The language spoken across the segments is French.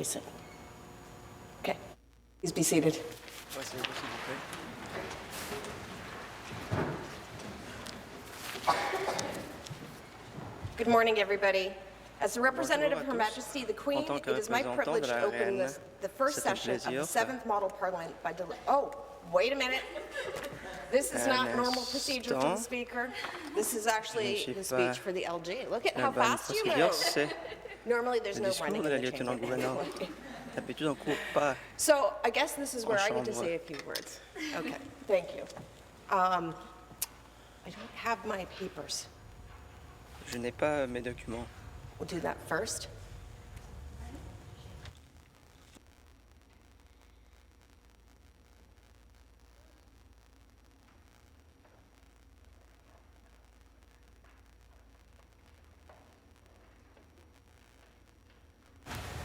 sit. Okay, please be seated. Good morning, everybody. As the representative of Her Majesty the Queen, it is my privilege to open the first session of the 7th Model Parliament by Oh, wait a minute. This is not normal procedure for the Speaker. This is actually the speech for the LG. Look at how fast you move. Normally, there's no running in the chamber. So I guess this is where I get to say a few words. Okay, thank you. I don't have my papers. Je n'ai pas mes documents. We'll do that first.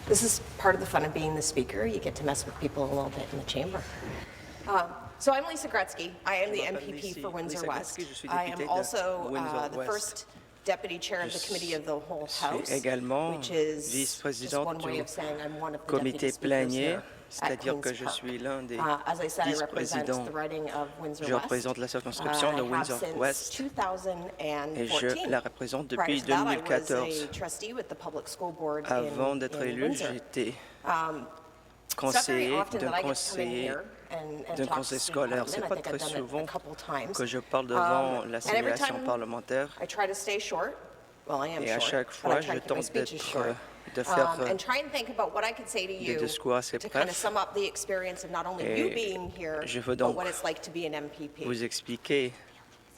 This is part of the fun of being the Speaker. You get to mess with people a little bit in the chamber. So I'm Lisa Gretzky. I am the MPP for Windsor West. I am also the first Deputy Chair of the Committee of the Whole House, which is just one way of saying I'm one of the Deputy Speakers here at Queen's Park. As I said, I represent the riding of Windsor Je West. représente la circonscription de Windsor West et je la représente depuis 2014. Avant d'être élu, j'étais conseiller d'un conseil scolaire. Ce n'est pas très souvent que je parle devant la simulation parlementaire et à chaque fois, je tente de faire des discours assez brefs. Et je veux donc vous expliquer,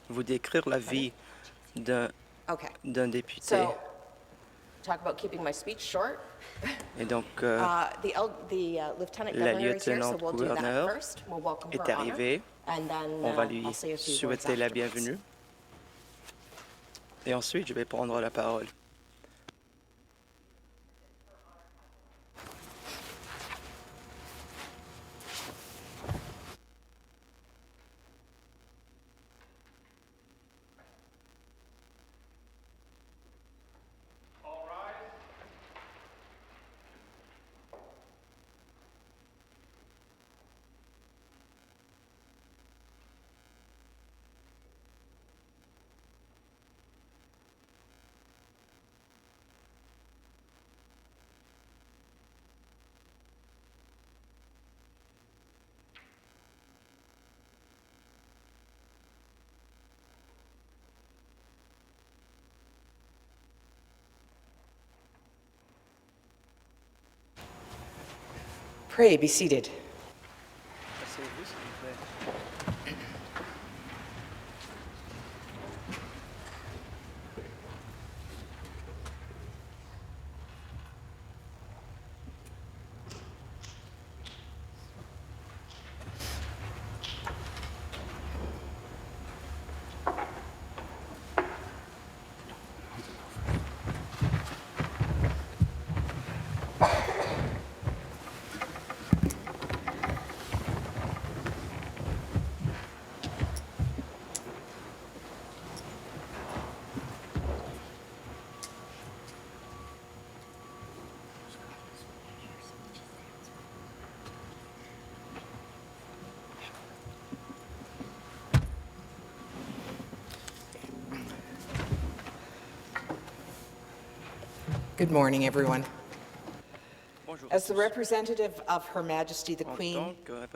vous décrire la vie d'un député. Et donc, la lieutenant-gouverneur est arrivée. On va lui souhaiter la bienvenue. Et ensuite, je vais prendre la parole. Pray, be seated. Good morning, everyone. As the representative of Her Majesty the Queen,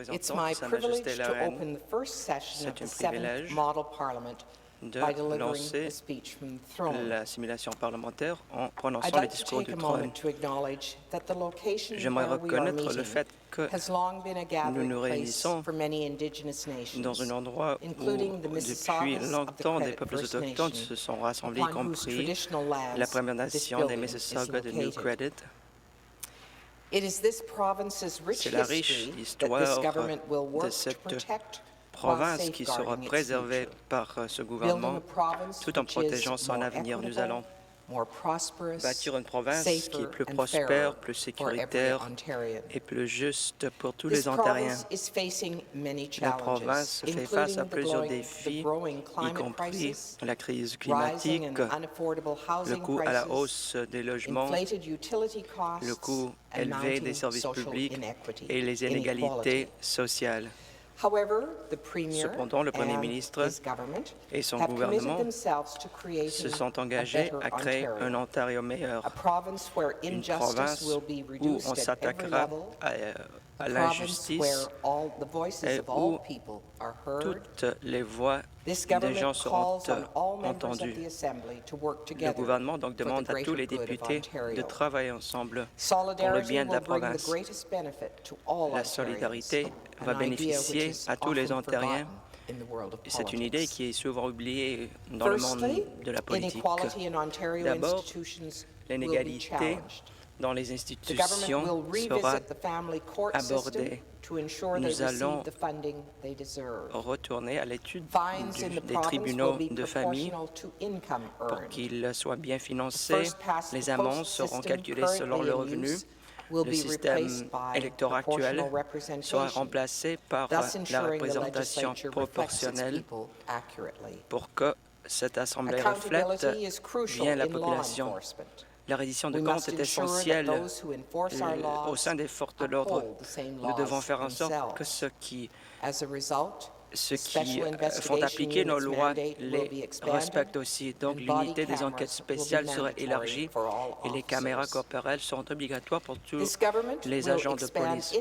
it's my privilege to open the first session of the 7th Model Parliament by delivering a speech from the throne. La simulation parlementaire en prononçant I'd les like to discours take du a trône. moment to acknowledge that the location J'aimerais where we are reconnaître le meeting fait que has long been a nous gathering nous place réunissons for many Indigenous nations, dans un endroit où, including the depuis Mississaugas of the longtemps, des Credit peuples First autochtones Nation, se sont rassemblés, y upon whose compris traditional lands la Première this Nation des building is Mississaugas de New located. Credit. It is this province's rich C'est la riche history that this histoire government will de work to cette protect while province qui sera safeguarding its préservée future. par ce Building gouvernement a province tout en which is protégeant son more avenir. Nous equitable, allons bâtir une province qui est plus prospère, plus sécuritaire et plus juste pour tous les Ontariens. La province fait face à plusieurs défis, y compris la crise climatique, le coût à la hausse des logements, le coût élevé des services publics et les inégalités sociales. Cependant, le Premier ministre et son gouvernement se sont engagés à créer un Ontario meilleur, une province où on s'attaquera à l'injustice et où toutes les voix des gens seront entendues. Le gouvernement donc demande à tous les députés de travailler ensemble pour le bien de la province. La solidarité va bénéficier à tous les Ontariens. C'est une idée qui est souvent oubliée dans le monde de la politique. D'abord, l'inégalité dans les institutions sera abordée. Nous allons retourner à l'étude des tribunaux de famille pour qu'ils soient bien financés. Les amendes seront calculées selon le revenu. Le système électoral actuel sera remplacé par la représentation proportionnelle pour que cette Assemblée reflète bien la population. La reddition de comptes est essentielle au sein des forces de l'ordre. Nous devons faire en sorte que ceux qui font appliquer nos lois les respectent aussi. Donc, l'unité des enquêtes spéciales sera élargie et les caméras corporelles seront obligatoires pour tous les agents de police.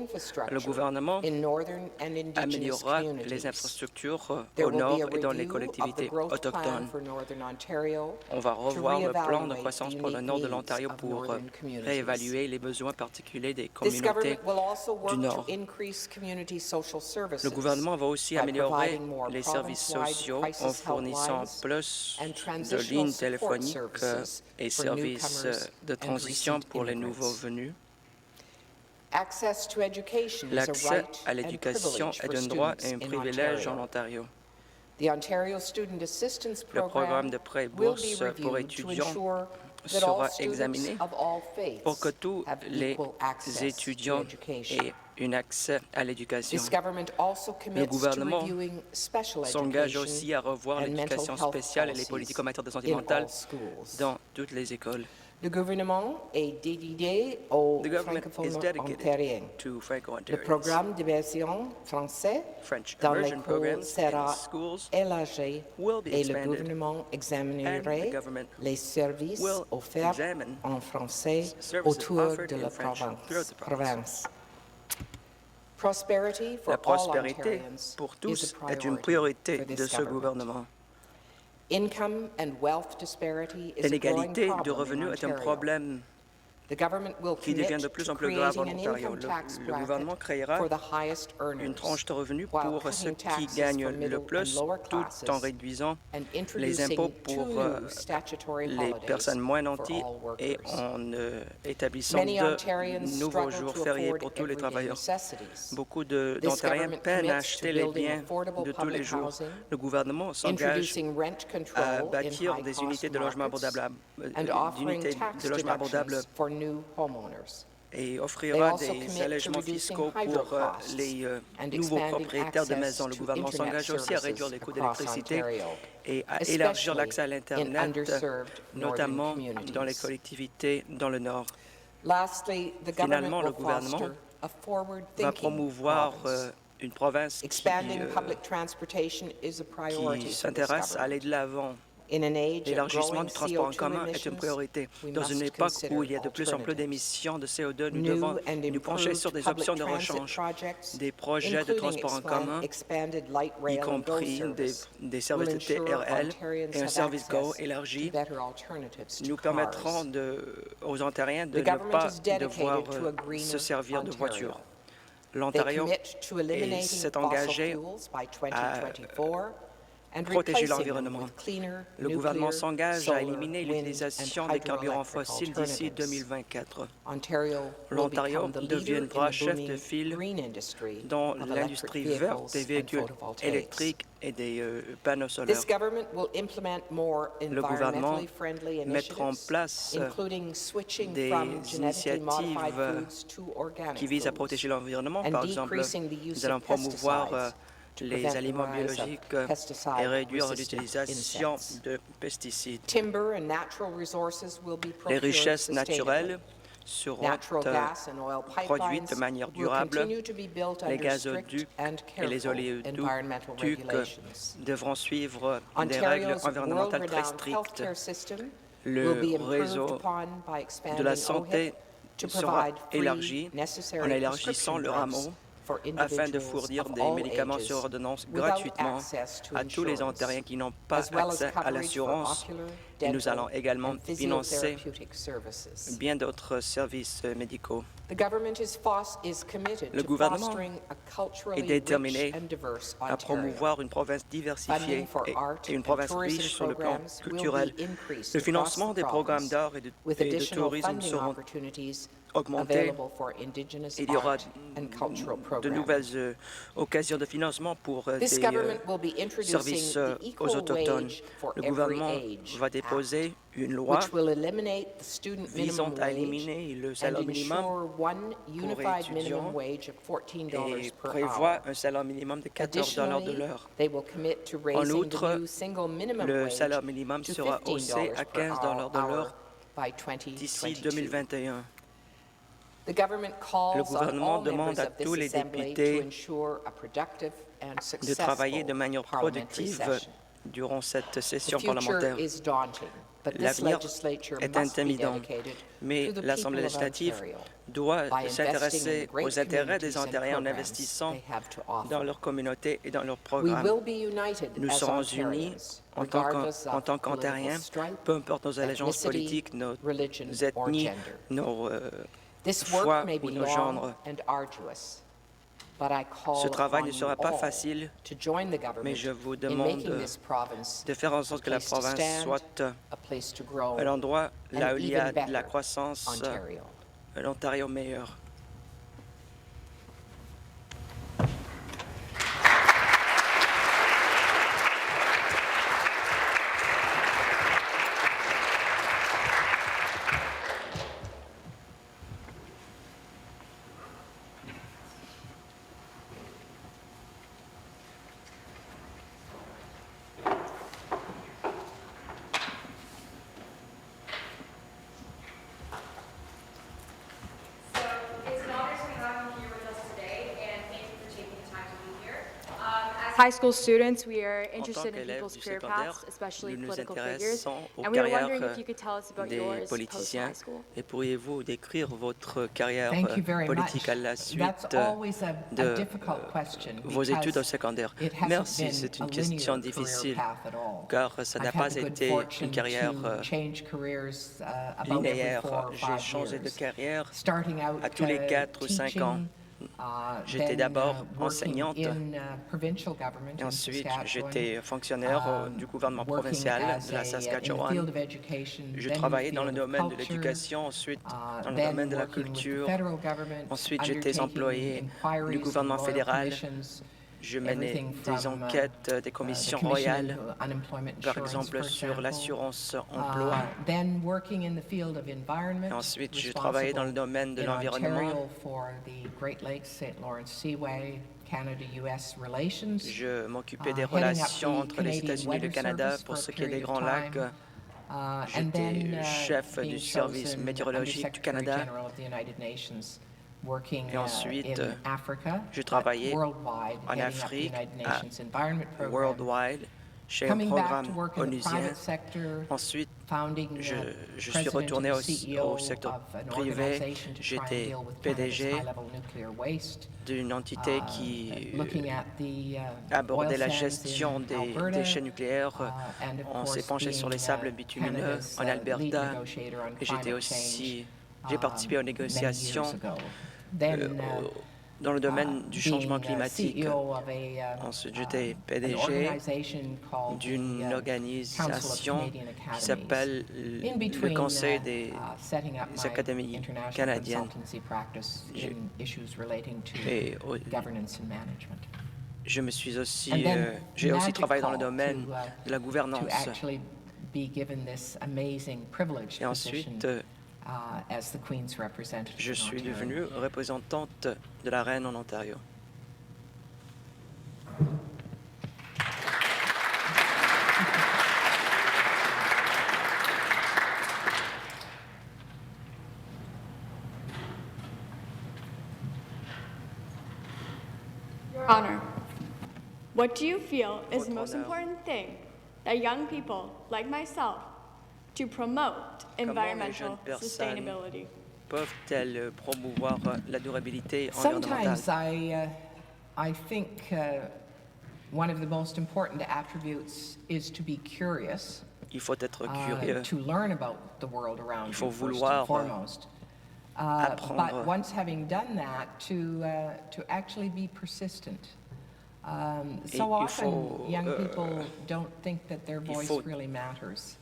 Le gouvernement améliorera les infrastructures au nord et dans les collectivités autochtones. On va revoir le plan de croissance pour le nord de l'Ontario pour réévaluer les besoins particuliers des communautés du nord. Le gouvernement va aussi améliorer les services sociaux en fournissant plus de lignes téléphoniques et services de transition pour les nouveaux venus. L'accès à l'éducation est un droit et un privilège en Ontario. Le programme de prêt et bourse pour étudiants sera examiné pour que tous les étudiants aient un accès à l'éducation. Le gouvernement s'engage aussi à revoir l'éducation spéciale et les politiques en matière de santé mentale dans toutes les écoles. Le gouvernement est dédié aux francophones ontariens. Le programme d'immersion français dans l'école sera élargi et le gouvernement examinerait les services offerts en français autour de la province. La prospérité pour tous est une priorité de ce gouvernement. L'inégalité de revenus est un problème qui devient de plus en plus grave en Ontario. Le gouvernement créera une tranche de revenus pour ceux qui gagnent le plus, tout en réduisant les impôts pour les personnes moins nanties et en établissant de nouveaux jours fériés pour tous les travailleurs. Beaucoup d'Ontariens peinent à acheter les biens de tous les jours. Le gouvernement s'engage à bâtir des unités de logement abordables et offrira des allègements fiscaux pour les nouveaux propriétaires de maisons. Le gouvernement s'engage aussi à réduire les coûts d'électricité et à élargir l'accès à l'Internet, notamment dans les collectivités dans le Nord. Finalement, le gouvernement va promouvoir une province qui s'intéresse à aller de l'avant. L'élargissement du transport en commun est une priorité. Dans une époque où il y a de plus en plus d'émissions de CO2, nous devons nous pencher sur des options de rechange, des projets de transport en commun, y compris des services de TRL et un service GO élargi, nous permettront aux Ontariens de ne pas devoir se servir de voiture. L'Ontario s'est engagé à protéger l'environnement. Le gouvernement s'engage à éliminer l'utilisation des carburants fossiles d'ici 2024. L'Ontario deviendra chef de file dans l'industrie verte des véhicules électriques et des panneaux solaires. Le gouvernement mettra en place des initiatives qui visent à protéger l'environnement. Par exemple, nous allons promouvoir les aliments biologiques et réduire l'utilisation de pesticides. Les richesses naturelles seront produites de manière durable. Les gazoducs et les oléoducs devront suivre des règles environnementales très strictes. Le réseau de la santé sera élargi en élargissant le rameau afin de fournir des médicaments sur ordonnance gratuitement à tous les Ontariens qui n'ont pas accès à l'assurance. Et nous allons également financer bien d'autres services médicaux. Le gouvernement est déterminé à promouvoir une province diversifiée et une province riche sur le plan culturel. Le financement des programmes d'art et de tourisme seront augmentés. Il y aura de nouvelles occasions de financement pour des services aux Autochtones. Le gouvernement va déposer une loi visant à éliminer le salaire minimum pour étudiants et prévoit un salaire minimum de 14 $ de l'heure. En outre, le salaire minimum sera haussé à 15 $ de l'heure d'ici 2021. Le gouvernement demande à tous les députés de travailler de manière productive durant cette session parlementaire. L'avenir est intimidant, mais l'Assemblée législative doit s'intéresser aux intérêts des Ontariens en investissant dans leur communauté et dans leurs programmes. Nous serons unis en tant qu'Ontariens, peu importe nos allégeances politiques, nos ethnies, nos foi ou nos genres. Ce travail ne sera pas facile, mais je vous demande de faire en sorte que la province soit un endroit là où il y a de la croissance, un Ontario meilleur. High school students, we are interested in qu'élèves people's du career secondaire, paths, especially nous nous political figures, intéressons aux and we were carrières wondering if you could tell us about des yours politiciens. post-high school. Et pourriez-vous décrire votre carrière Thank you very politique much. à la suite That's always a de difficult question vos études au because secondaire? it hasn't Merci, been c'est a une question linear career difficile, path at all. car ça n'a I've pas had the good été fortune une carrière to change careers about every linéaire. 4 or J'ai 5 changé de years. carrière Starting out à tous les 4 ou 5 ans. J'étais d'abord enseignante et ensuite j'étais fonctionnaire du gouvernement provincial de la Saskatchewan. Je travaillais dans le domaine de l'éducation, ensuite dans le domaine de la culture. Ensuite j'étais employé du gouvernement fédéral. Je menais des enquêtes des commissions royales, par exemple sur l'assurance-emploi. Et ensuite, je travaillais dans le domaine de l'environnement. Je m'occupais des relations entre les États-Unis et le Canada pour ce qui est des Grands Lacs. J'étais chef du service météorologique du Canada. Et ensuite, je travaillais en Afrique, à Worldwide, chez un programme onusien. Ensuite, je suis retourné au secteur privé. J'étais PDG d'une entité qui abordait la gestion des déchets nucléaires. On s'est penché sur les sables bitumineux en Alberta. Et j'ai participé aux négociations dans le domaine du changement climatique. CEO of Ensuite, j'étais an PDG organization called d'une the organisation Canadian qui Academies. s'appelle In le between Conseil des setting up my Académies international canadiennes. consultancy practice in issues relating to Et governance and management. je me suis aussi, And then j'ai aussi magic travaillé dans le call domaine de la to gouvernance. actually be given this amazing privileged Et position ensuite, as the Queen's representative je in suis Ontario. devenue représentante de la reine en Ontario. Your Honor, what do you feel is the Votre most honneur. important thing that young people like myself to promote Comment les environmental jeunes personnes sustainability? peuvent-elles promouvoir la durabilité environnementale? Sometimes I think one of the most important attributes is to be curious, Il faut être curieux. to learn about the world around Il faut you first vouloir, and foremost. apprendre. But once having done that, to actually be persistent. So il often, faut, young people don't think that their voice faut really matters,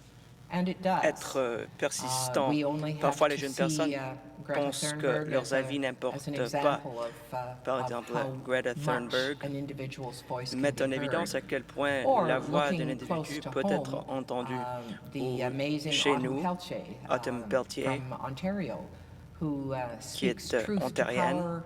and it does. Être persistant. We only have Parfois, les to jeunes see, personnes Greta pensent que Thunberg leurs as avis an n'importent pas. example Par of exemple, how Greta much Thunberg an individual's voice can mettent en be évidence heard. à quel point Or la voix looking d'un close individu to peut être home, entendue. the Ou amazing chez nous, Autumn Peltier, from Ontario, who qui speaks est truth to ontarienne power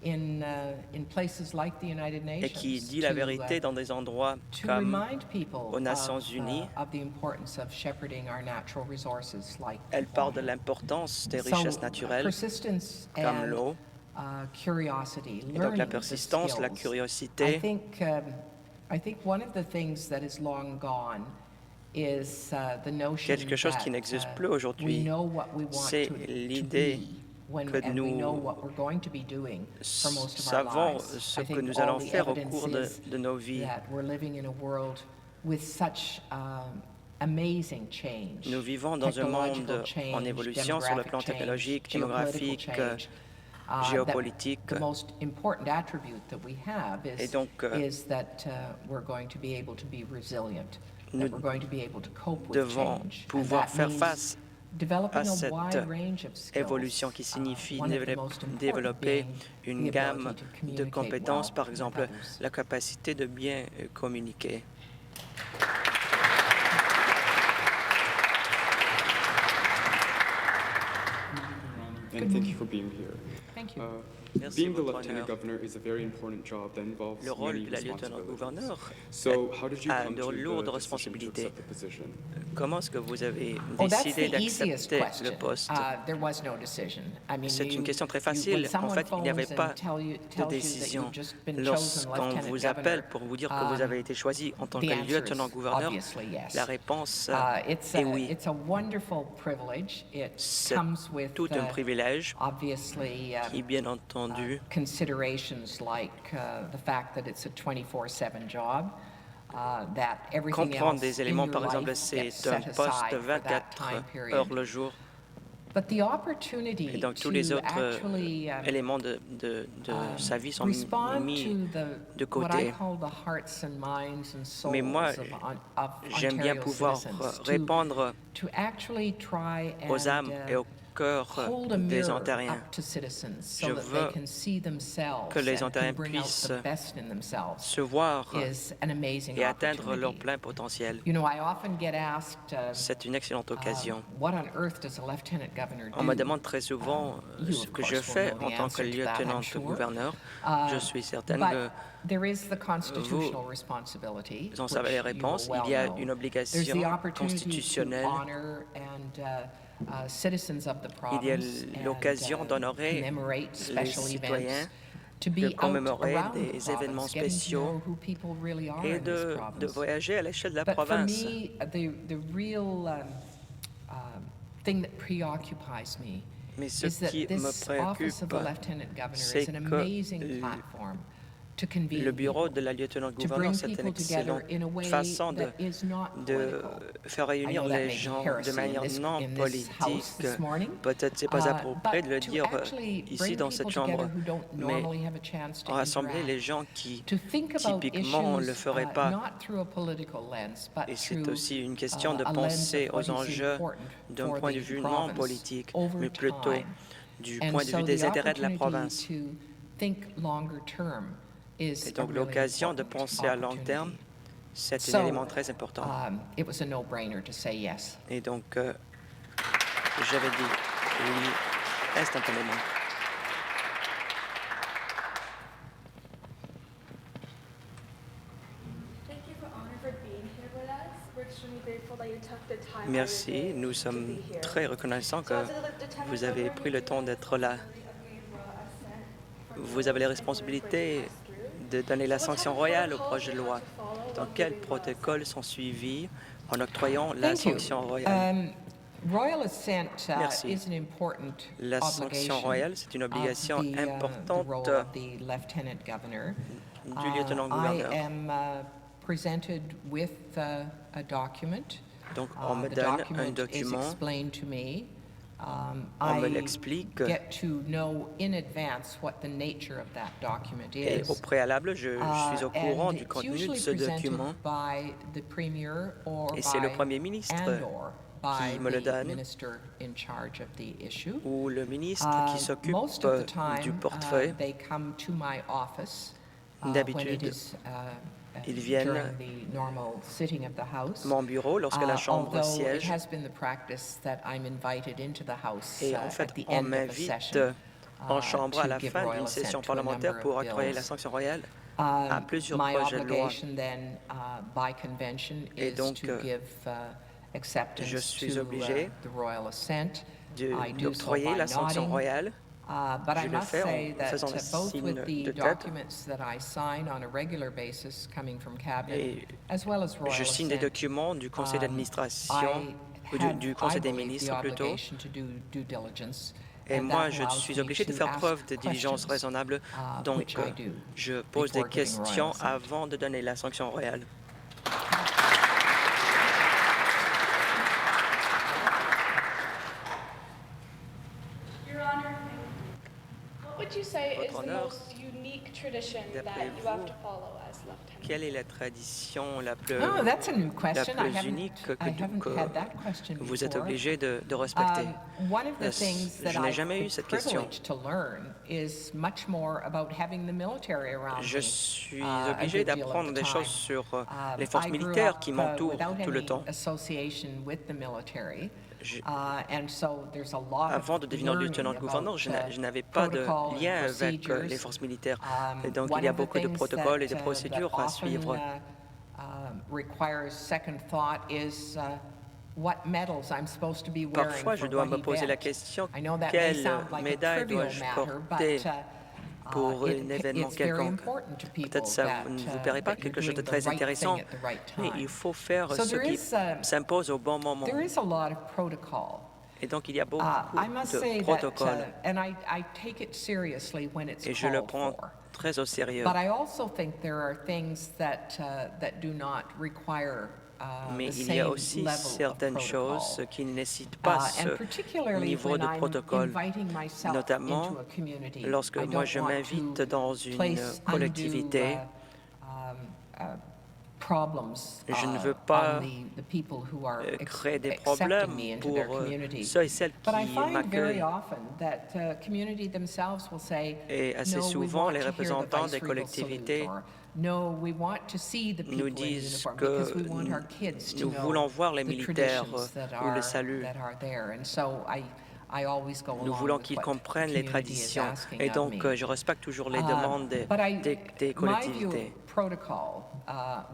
in places like the United Nations, et qui dit la vérité dans des endroits to comme remind people aux Nations Unies. of the importance of shepherding our natural resources like Elle parle de water. l'importance des So, richesses naturelles persistence comme and l'eau. curiosity, Et donc la learning the persistance, la skills. curiosité. I think one of the things that is long gone is the notion Quelque chose qui that, n'existe plus we aujourd'hui, know what we want c'est to l'idée be when, que and we know nous what we're going to be doing for most of our savons lives. ce I que think nous all allons the faire au evidence cours is de nos vies. that we're living in a world with such amazing change. Nous vivons dans un monde Technological change, en évolution sur le plan demographic technologique, change, démographique, geopolitical change. géopolitique. The most important attribute that we have Et donc, is that we're going to be able to be resilient, nous that we're going to be able to cope with devons change. pouvoir And that faire means face developing à a cette wide range of skills, évolution qui signifie one of the most important développer being une the gamme ability to de communicate compétences, well par with exemple others. la capacité de bien communiquer. And thank you for being here. Thank you. Merci, Being the votre lieutenant honneur. governor is a very important job that involves Le rôle many de la lieutenant-gouverneur responsibilities. So, how did you a come de to lourdes the decision to responsabilités. accept the position? Comment est-ce que vous avez Oh, that's décidé the easiest d'accepter question. le poste? There was no decision. I mean, C'est une question très when facile. En someone fait, il n'y avait phones pas and tells you de that décision. you've just been chosen Lorsqu'on lieutenant vous governor, appelle pour vous dire que vous avez été choisi en tant the que answer is lieutenant-gouverneur, obviously yes. la réponse It's est oui. a wonderful privilege. It C'est comes with tout un privilège obviously qui, bien entendu, considerations like the fact that it's a 24/7 job. That everything comprendre else des in éléments, your par exemple, life c'est gets un set poste aside for that 24 time period. heures le jour. But the opportunity Et donc, tous to les autres actually éléments de sa vie sont respond mis to de what I côté. call the hearts and minds and souls Mais moi, of j'aime bien Ontario pouvoir citizens, répondre to actually try aux and âmes et au cœur hold a des mirror Ontariens. up to citizens so Je that veux they can see themselves que les and Ontariens can bring out puissent the best in themselves se voir is an amazing et atteindre leur opportunity. plein potentiel. You know, I often get asked, C'est une excellente occasion. what on earth does a lieutenant governor do? On me demande très souvent You, ce of que course, je will fais know en the tant que answer to that, I'm sure. lieutenant-gouverneur. Je suis certaine But que there is the constitutional responsibility, vous en which savez les you will réponses. well Il y a know. une There's obligation the opportunity to constitutionnelle. honor and citizens of the Il y a province l'occasion and d'honorer commemorate les special citoyens, events, to de be out commémorer around the des événements province, getting to spéciaux know who people really are et in this de province. voyager à l'échelle de la But for province. me, the real thing that preoccupies me Mais ce is that qui me this office of the préoccupe, lieutenant governor c'est is an que amazing platform convene bureau people, de la lieutenant-gouverneur, bring c'est une people together excellente in a way façon that is not de political. faire I réunir know that les may be gens de heresy manière non in this politique. house this morning, Peut-être c'est pas approprié de le but to dire actually ici bring dans people cette chambre, together who don't mais normally have a chance to rassembler les interact, gens qui to think about typiquement ne le issues feraient pas. not through a political lens, but Et c'est through aussi une question de a lens penser of what aux is enjeux important d'un for point de the vue non province politique, over mais plutôt time. du And point de so vue the des intérêts de la opportunity province. to think longer term is Et donc a really l'occasion de important penser à long terme, opportunity. c'est un So, élément très important. It was a no-brainer to say yes. Et donc, j'avais dit oui instantanément. Merci, nous sommes très reconnaissants que vous avez pris le temps d'être là. Vous avez les responsabilités de donner la sanction royale au projet de loi. Dans quels protocoles sont suivis en octroyant la sanction royale? Royal assent Merci. is an important La sanction royale, c'est une obligation of the importante role of the lieutenant governor. du lieutenant-gouverneur. I am presented with a document. Donc, on me The donne un document is document, explained to me. on me I l'explique, get to know in advance what the nature of that document et au is. préalable, je suis au courant And du it's contenu de usually ce presented document, by the premier or et c'est le by Premier ministre and/or by qui me le the donne, minister in charge of the issue. ou le ministre qui s'occupe Most of the time, du portefeuille. they come to my office when it D'habitude, is ils viennent during the normal sitting of the House. mon bureau lorsque la Chambre Although it siège. has been the practice that I'm invited into the House Et en at fait, the on end of a m'invite session en chambre à to la give fin royal d'une assent session to a parlementaire number pour of octroyer la bills. sanction royale à plusieurs My projets de loi. obligation then, by convention, Et is donc, to give je acceptance suis to obligé the royal assent. I do so d'octroyer by la sanction nodding. royale. But I Je le must fais say en that faisant le both signe with de the tête. documents that I sign on a regular basis coming from cabinet, Et as well as royal je signe des assent, documents du conseil d'administration, ou du I conseil des believe, the ministres plutôt. obligation to do due diligence, Et and moi, that je allows suis me obligé de to faire ask preuve de diligence questions, raisonnable. Donc, which I do je pose des before giving royal questions assent. avant de donner la sanction royale. Your Honor, what would you say is Votre the Honneur, most unique tradition that d'après you have vous, to follow as lieutenant? Quelle est la tradition la plus, Oh, that's a new question. I unique haven't had that question vous êtes before. obligé de respecter? One of the things that Je n'ai I've jamais eu the cette question. privilege to learn is much more about having the military around Je me. suis A obligé good deal of d'apprendre the des time. choses sur les forces I grew militaires up, qui m'entourent without tout le any temps. association with the military. Je- And so there's a lot Avant of de devenir learning lieutenant-gouverneur, about, je n'avais pas de protocol and lien avec procedures. les forces militaires. Et donc, One il y a of the beaucoup de things protocoles et de that, procédures that à often, suivre. Requires second thought is what medals I'm supposed to be wearing Parfois, je for dois what me poser la event. question, I know that may quelle sound like a médaille trivial dois-je matter, porter but pour un événement it's very quelconque? important to people Peut-être ça that, ne vous paraît pas that you're quelque chose de doing très the right intéressant, thing at the right mais time. il faut faire So ce there qui is, s'impose au bon moment. There is a lot of protocol. Et donc, il y a beaucoup I must say de that, protocoles. and I take it seriously when it's Et je le called prends for. très au sérieux. But I also think there are things that that do not require Mais the il y same a aussi level certaines of choses protocol. qui ne nécessitent pas And ce particularly niveau when de I'm protocole, inviting myself notamment into a community, lorsque I moi don't je want m'invite to dans une place collectivité. problems Je ne veux pas on the people who are créer des accepting problèmes me into pour their community. ceux et celles But I qui find very m'accueillent. often that community themselves will say, Et assez no, we souvent, want les to hear the représentants des vice-regal collectivités salute, or, no, we want to see the nous people in disent uniform que because we want our kids to nous know voulons voir les the militaires traditions that ou le are, salut. that are there. And so I always go Nous along voulons with qu'ils what comprennent the les community is traditions. asking Et of donc, me. je respecte toujours les demandes des My view collectivités. of protocol,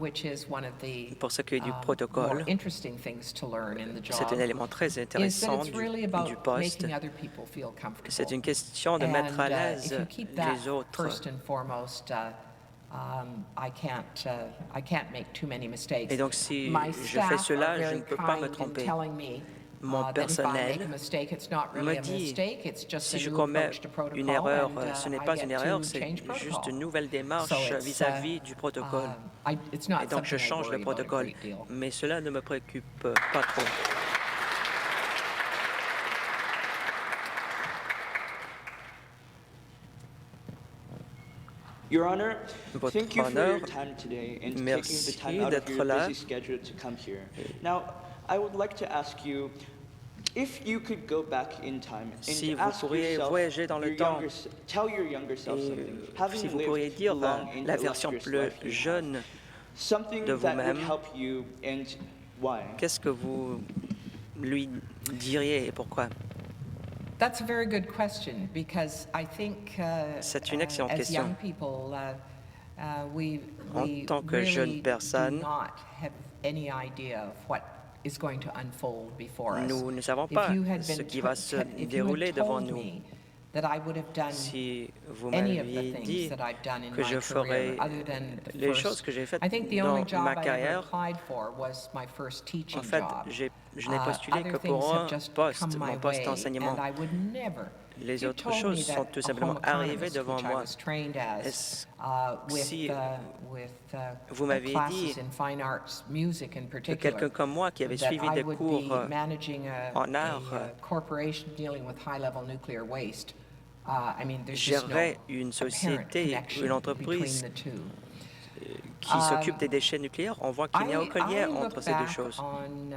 which is one of the Pour ce qui est du more protocole, interesting things to learn in the job, c'est un élément très is that intéressant it's really about du poste. making other people feel comfortable. C'est une question de mettre à And, l'aise if you keep that les autres. first and foremost, I can't make too many mistakes. Et donc, si My je fais staff cela, are je very ne peux pas me kind in tromper. telling me mon personnel me dit si je commets une erreur, ce n'est pas une erreur, c'est juste une nouvelle démarche vis-à-vis du protocole. Et donc, je change le protocole. Mais cela ne me préoccupe pas trop. Your Honor, Votre thank you for Honneur, your time today and taking the merci time out of d'être your là. busy schedule to come here. Now, I would like to ask you if you could go back in time and Si vous ask pourriez yourself, voyager dans le temps, tell your younger self something, et having si vous lived pourriez dire long la into version illustrious plus life you have, jeune something de that would vous-même, help you and why? qu'est-ce que vous lui diriez et pourquoi? That's a very good question because I think C'est une excellente as question. young people, we En tant que really jeune personne, do not have any idea of what is going to unfold before us. nous ne savons If pas you had ce been qui va se if you had dérouler devant told nous. me that I would have done Si vous any of the m'aviez things dit that I've done in que my je ferais career, other than the les first, choses que j'ai faites I think the dans only job ma I ever carrière, applied for was my first teaching en fait, job. je n'ai postulé Other que things pour have un just poste, come my mon poste way, d'enseignement. and I would never. Les You autres told me choses sont that tout a simplement home arrivées economist, devant which I moi. was trained as, Est-ce with, si with vous m'aviez classes dit in fine arts, music in que particular, quelqu'un comme moi qui avait that suivi I des would cours be managing en art corporation dealing with high-level nuclear waste. I mean, there's just no gérerait une apparent société, connection une entreprise between the two. qui s'occupe des déchets nucléaires, on voit qu'il n'y a aucun lien I entre look ces deux back choses. on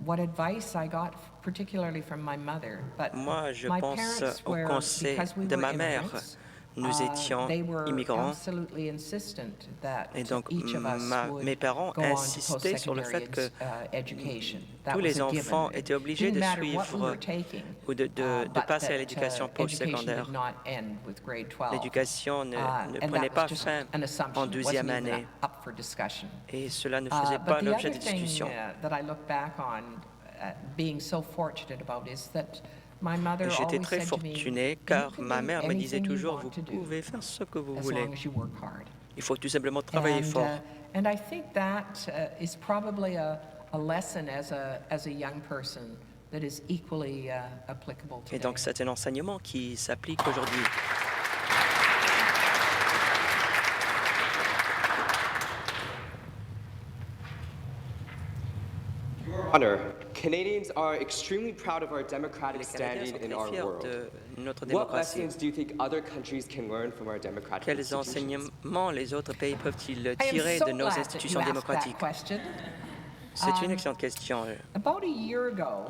what advice I got, particularly from my mother. But Moi, je my pense parents au were, conseil because we de were ma mère. immigrants, Nous étions they were immigrants absolutely insistent that et donc each of us would mes parents go on to insistaient sur le fait que education. That tous was les a enfants given. étaient obligés Didn't de matter what we suivre were taking, ou de but passer à that, l'éducation education postsecondaire. did not end with grade 12. L'éducation ne And prenait that pas was just fin an assumption. en It 12e wasn't even année up for discussion. et cela ne faisait pas But the l'objet other de thing discussion. that I look back on being so fortunate about is that my mother J'étais always très said to me, fortuné "You car can ma do mère me disait anything you toujours, want vous to do, pouvez faire ce que vous as voulez. long as you work hard." Il faut tout simplement travailler fort. And I think that is probably a lesson as a young person that is equally applicable today. Et donc c'est un enseignement qui s'applique aujourd'hui. Honor, Canadians are extremely proud of our democratic standing in our world. What lessons do you think other countries can learn from our democratic Quels institutions? enseignements les autres pays peuvent-ils tirer de nos institutions démocratiques? C'est une excellente question. About a year ago,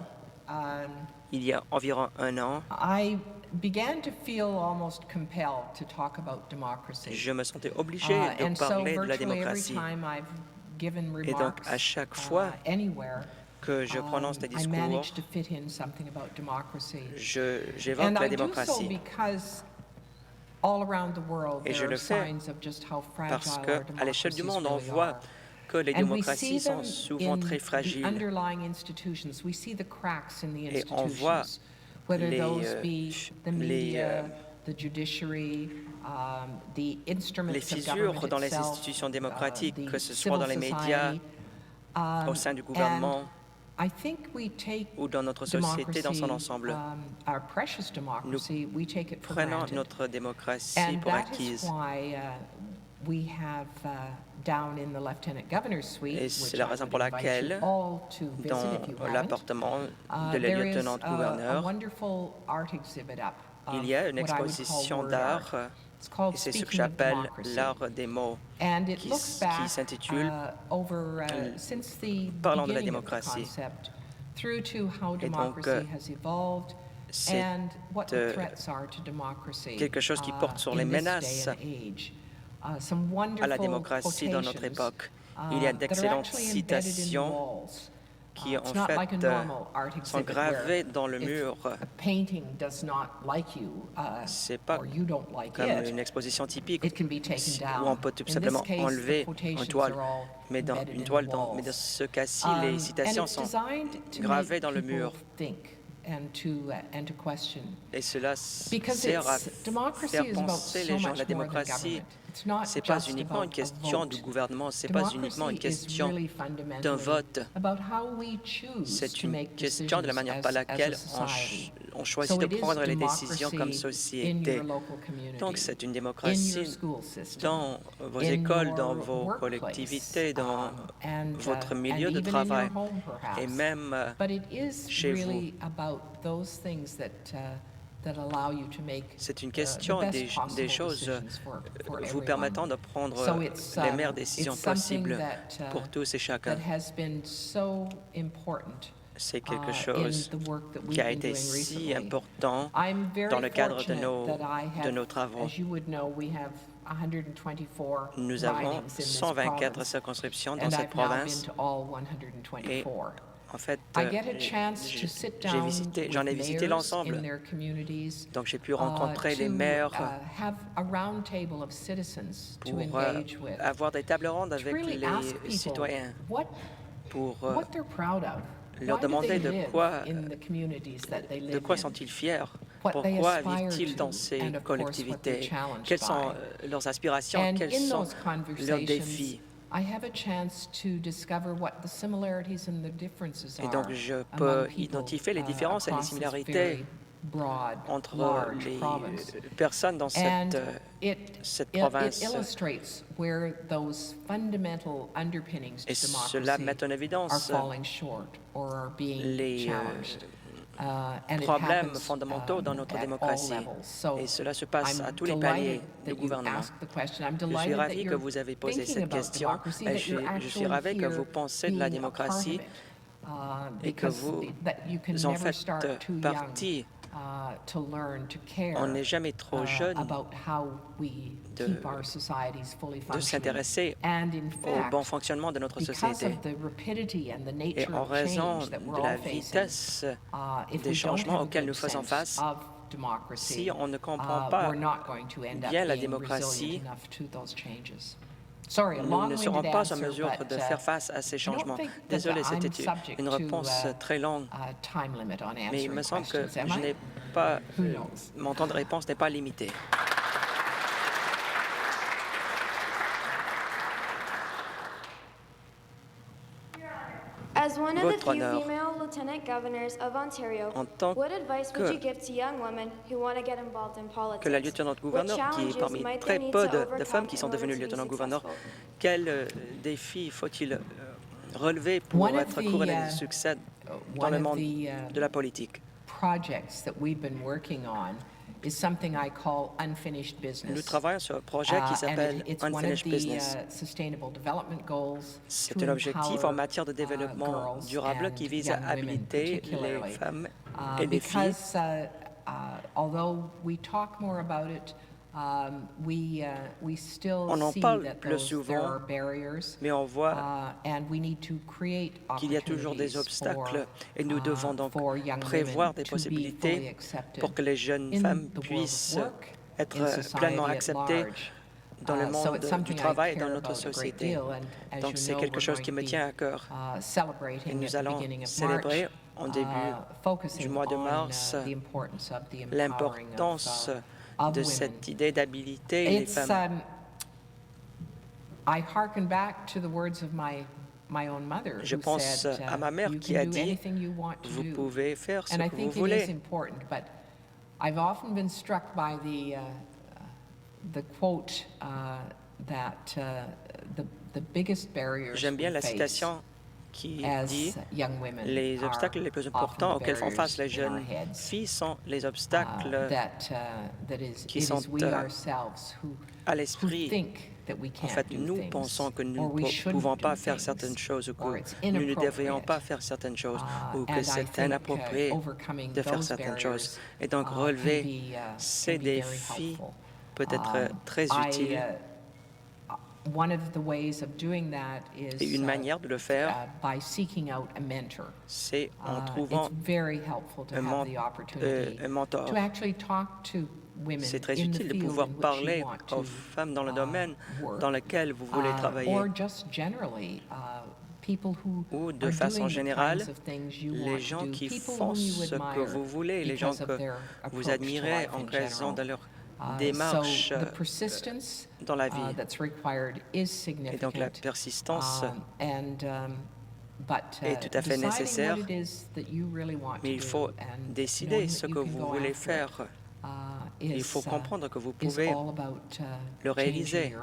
il y a environ un an, I began to feel almost compelled to talk about democracy. Je me sentais obligé de parler de la démocratie. Et donc, à chaque fois que je prononce des discours, j'évoque la démocratie. Et je le fais parce qu'à l'échelle du monde, on voit que les démocraties sont souvent très fragiles. Et on voit les fissures dans les institutions démocratiques, que ce soit dans les médias, au sein du gouvernement ou dans notre société dans son ensemble. Nous prenons notre démocratie pour acquise. Et c'est la raison pour laquelle, dans l'appartement de la lieutenant-gouverneur, il y a une exposition d'art, et c'est ce que j'appelle l'art des mots, qui s'intitule Parlons de la démocratie. Et donc, c'est quelque chose qui porte sur les menaces à la démocratie dans notre époque. Il y a d'excellentes citations qui, en fait, sont gravées dans le mur. Ce n'est pas comme une exposition typique où on peut tout simplement enlever une toile. Mais dans une toile, mais dans ce cas-ci, les citations sont gravées dans le mur. to question. Et cela Because sert à democracy faire is about penser so les gens. much La more than démocratie, government. It's not ce n'est pas just uniquement une about a question du vote. gouvernement, ce n'est pas uniquement une Democracy is question really d'un fundamentally vote. about how we choose C'est to une make question de la decisions manière par as a laquelle society. on choisit So de it is prendre les décisions comme democracy in société. your local community, Donc c'est une in démocratie your school system, dans vos in écoles, dans your vos workplace, collectivités, dans and votre and milieu de even in travail your home, perhaps. et même But it is chez vous. really about those things that allow you to make C'est une the question best des possible choses decisions for vous everyone. permettant de prendre So it's, les meilleures décisions it's something possibles that, pour tous et chacun. that has been so important C'est quelque in chose the work that we've qui a been été doing si recently. important I'm very dans le cadre de fortunate that I have, nos travaux. as you would know, we have 124 Nous avons ridings in this 124 province, circonscriptions dans and cette I've now been province. to all Et 124. en fait, I get a chance to sit down j'en ai with visité mayors l'ensemble. in their communities, Donc j'ai pu rencontrer les maires have a round table of citizens to pour engage with, avoir des tables rondes to avec really ask les people citoyens, what they're proud of. leur Why do demander they de live quoi, in the communities that they live in? sont-ils fiers, What they pourquoi aspire vivent-ils to, dans ces and of course, what they're collectivités, challenged quelles sont by. leurs aspirations, And quels in sont those leurs conversations, défis. I have a chance to discover what the similarities and the differences Et are donc je among peux people, identifier les différences et les across this similarités very broad, entre large les province. personnes dans And cette province. it illustrates where those fundamental underpinnings to Et cela met en democracy are évidence falling short or are being les challenged. And it problèmes happens, fondamentaux dans notre at all démocratie. levels. So Et cela se passe I'm à tous les paliers delighted du that you gouvernement. asked the question. I'm Je suis delighted that ravi que you're vous avez posé thinking cette about question. democracy, Et that je you're suis actually ravi que here vous pensez de la being a part of démocratie it, et que because vous that you can en never faites start too young partie. to learn to care On n'est jamais trop jeune about how we keep our societies fully de functioning. s'intéresser And in au fact, bon fonctionnement de notre because société. of the rapidity and the Et nature en of raison change that we're de la all facing, vitesse if des we don't changements have a auxquels good nous faisons sense face, of democracy, si on ne comprend pas we're not going to end up bien la being démocratie, resilient enough to those changes. Sorry, a nous ne serons long-winded pas en answer, mesure but, de faire face à ces I don't changements. think that Désolé, I'm c'était subject une réponse to, très longue, time limit on mais il me answering semble que questions. Am je I? n'ai pas, Who knows? mon temps de réponse n'est pas limité. As one of the Votre few honneur, female lieutenant governors of Ontario, en tant what advice would que- you give to young women who want to get involved in politics? que la lieutenant-gouverneur, What qui est challenges parmi might très they need peu to de overcome femmes qui sont in order devenues to be lieutenant-gouverneur, successful? quels défis faut-il relever pour One of être the, couronné de succès dans one le of monde the, de la politique? projects that we've been working on is something I call unfinished business. Nous travaillons sur un projet qui And s'appelle it's one of Unfinished the Business. sustainable development goals C'est to un objectif en empower, matière de développement girls durable and qui vise à young women habiliter les particularly. femmes et les filles. Because although we talk more about it, we still On en see parle that plus there souvent, are barriers, mais on voit and we need to create qu'il y a toujours des obstacles et nous devons donc for young prévoir women des to be fully possibilités accepted pour que les jeunes in femmes the world of puissent work, être in society pleinement at acceptées large. dans le So monde it's something du I travail et care dans notre about a great société. deal, and as Donc you c'est know, quelque we're chose going qui to me be, tient à cœur. Et celebrating at nous the allons beginning of célébrer March, en début focusing du mois de on, mars the importance of the empowering l'importance of de women. cette idée d'habiliter les It's, femmes. I hearken back to the words of my own mother, Je who pense said, à ma mère you qui can a do dit, anything you want to vous do. pouvez faire ce And I que vous think it is voulez. important, but I've often been struck by the quote that the biggest barriers J'aime bien we la face citation qui as dit young women les are obstacles les plus often importants the auxquels font face les barriers in our jeunes heads. filles sont les obstacles qui It sont is we ourselves who à l'esprit. think that we En can't fait, do nous things, pensons que nous or we ne shouldn't pouvons do pas faire things, certaines choses ou or que it's nous ne devrions inappropriate. pas faire certaines choses ou que And I c'est think, inapproprié overcoming de faire those certaines barriers, choses. Et donc can relever be, ces can be very défis helpful. peut être très utile. One of the ways of doing that is Et une manière de le faire, by seeking out a mentor. c'est en trouvant It's very helpful to un have the opportunity mentor. to actually talk to women C'est très in the utile de field pouvoir in which parler you want aux to femmes dans le domaine work, dans lequel vous voulez travailler. or just generally ou de façon générale, les gens qui font ce que vous voulez, les gens que vous admirez en raison de leur démarche dans la vie. Et donc la persistance est tout à fait nécessaire, mais il faut décider ce que vous voulez faire. Il faut comprendre que vous pouvez le réaliser.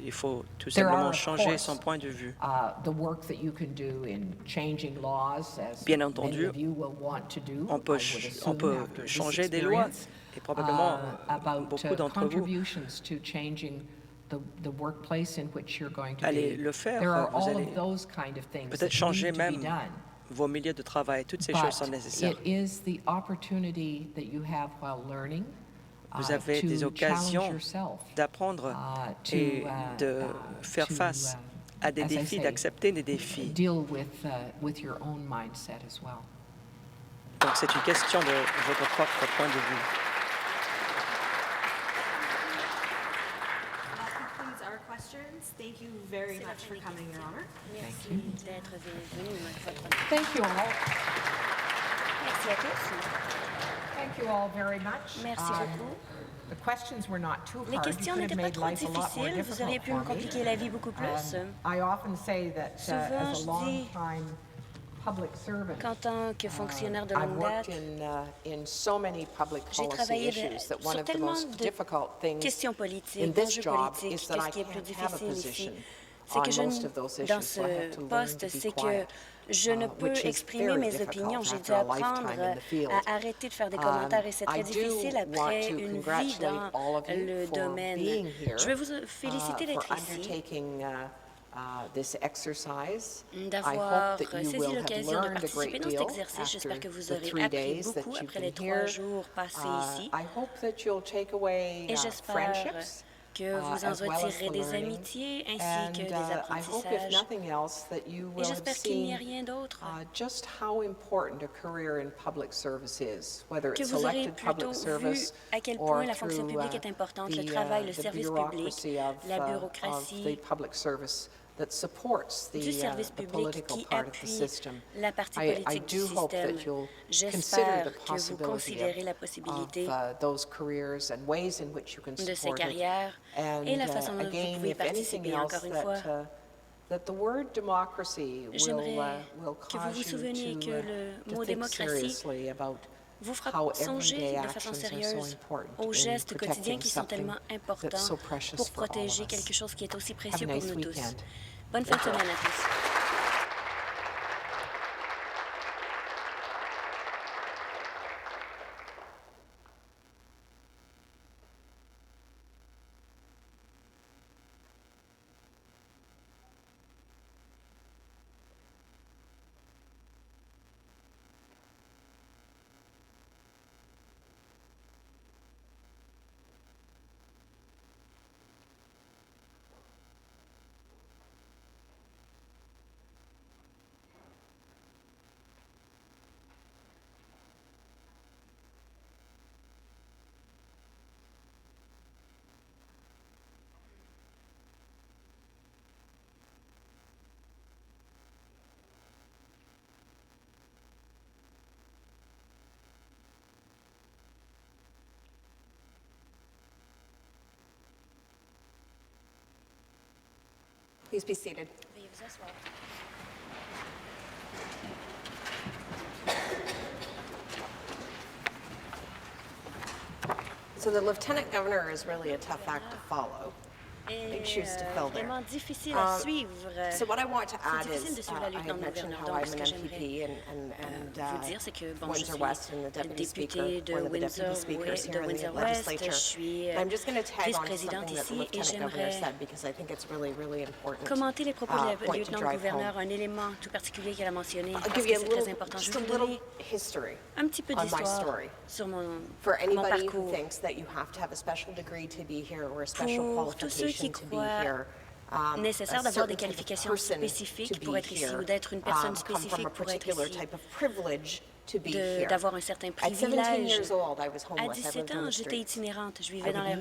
Il faut tout simplement changer son point de vue. Bien entendu, on peut changer des lois et probablement beaucoup d'entre vous allez le faire. Vous allez peut-être changer même vos milieux de travail. Toutes ces choses sont nécessaires. Vous avez des occasions d'apprendre et de faire face à des défis, d'accepter des défis. Donc c'est une question de votre propre point de vue. Thank you very much for coming, Your Honor. Thank you. Thank you all. Merci à tous. Thank you all very much. Merci beaucoup. The questions were not too hard. Les questions n'étaient pas trop difficiles. Vous auriez pu me compliquer la vie beaucoup plus. I often say that Souvent, as a long-time public servant, qu'en tant que fonctionnaire de longue date, j'ai travaillé sur tellement de questions politiques, d'enjeux politiques, que ce qui est plus difficile ici, c'est que dans ce poste, c'est que je ne peux exprimer mes opinions. J'ai dû apprendre à arrêter de faire des commentaires et c'est très difficile après une vie dans le domaine. Je veux vous féliciter d'être ici, d'avoir saisi l'occasion de participer dans cet exercice. J'espère que vous aurez appris beaucoup après les 3 jours passés ici. Et j'espère que vous en retirerez des amitiés ainsi que des apprentissages. Et j'espère qu'il n'y a rien d'autre. Que vous aurez plutôt vu à quel point la fonction publique est importante, le travail, le service public, la bureaucratie du service public qui appuie la partie politique du système. J'espère que vous considérez la possibilité de ces carrières et la façon dont vous pouvez y participer. Encore une fois, j'aimerais que vous vous souveniez que le mot démocratie vous fera songer de façon sérieuse aux gestes quotidiens qui sont tellement importants pour protéger quelque chose qui est aussi précieux pour nous tous. Bonne fin de semaine à tous. Please be seated. Veuillez vous asseoir. So the lieutenant governor is really a tough act to follow. Big shoes to fill there. Vraiment difficile à suivre. So what I want to add difficile de is, suivre la I lieutenant mentioned gouverneur. how Donc, I'm ce an que j'aimerais MPP vous dire, c'est que bon, je Windsor West and the suis deputy speaker, députée de one of the deputy speakers here in the Windsor-West, je legislature. suis I'm just going to tag on to vice-présidente something that the ici et lieutenant governor j'aimerais said because I think it's really, really important. commenter les propos de la point to lieutenant drive gouverneur, home. un élément tout particulier qu'elle a mentionné, I'll parce give que you a c'est little, très important. Je just a vais vous little donner history un petit peu on my d'histoire story. sur mon For anybody who parcours. thinks that you have to have a special degree to be here or a special Pour tous ceux qui qualification to be croient here, nécessaire d'avoir des qualifications spécifiques pour être ici ou d'être une personne spécifique pour être ici, d'avoir un certain privilège. À 17 ans, j'étais itinérante, je vivais dans la rue.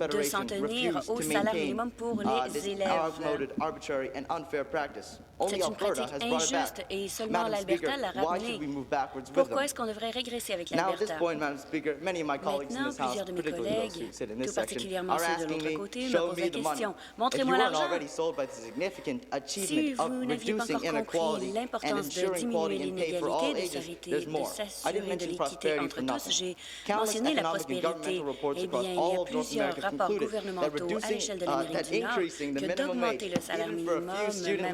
de s'en tenir au salaire minimum pour les élèves. C'est une pratique injuste et seulement l'Alberta l'a ramenée. Pourquoi est-ce qu'on devrait régresser avec l'Alberta? Maintenant, plusieurs de mes collègues, tout particulièrement ceux de l'autre côté, me posent la question. Montrez-moi l'argent. Si vous n'aviez pas encore compris l'importance de diminuer l'inégalité, de s'assurer de l'équité entre tous, j'ai mentionné la prospérité. Eh bien, il y a plusieurs rapports gouvernementaux à l'échelle de l'Amérique du Nord que d'augmenter le salaire minimum, même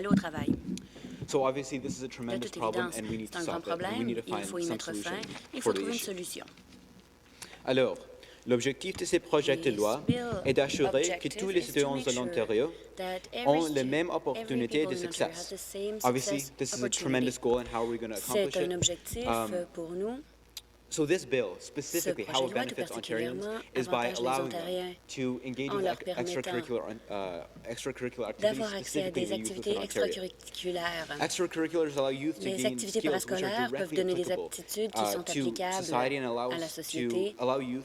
aller au travail. So obviously this is a De tremendous toute problem évidence, and we need c'est to un grand solve it. And we problème, need to il find faut y some mettre solution fin, il for faut the trouver une issue. solution. Alors, l'objectif de ces projets de loi est d'assurer que tous les citoyens de l'Ontario ont les mêmes opportunités de succès. Obviously, this is a tremendous goal, and how are we going to accomplish C'est un it? objectif pour nous. So this bill, specifically, how it benefits Ontarians is by allowing them to engage in extracurricular activities, D'avoir accès à specifically des the youth activités within Ontario. extracurriculaires. Extracurriculars allow youth to Les gain activités skills which are parascolaires peuvent directly donner des applicable aptitudes qui sont to applicables society and à la société allow youth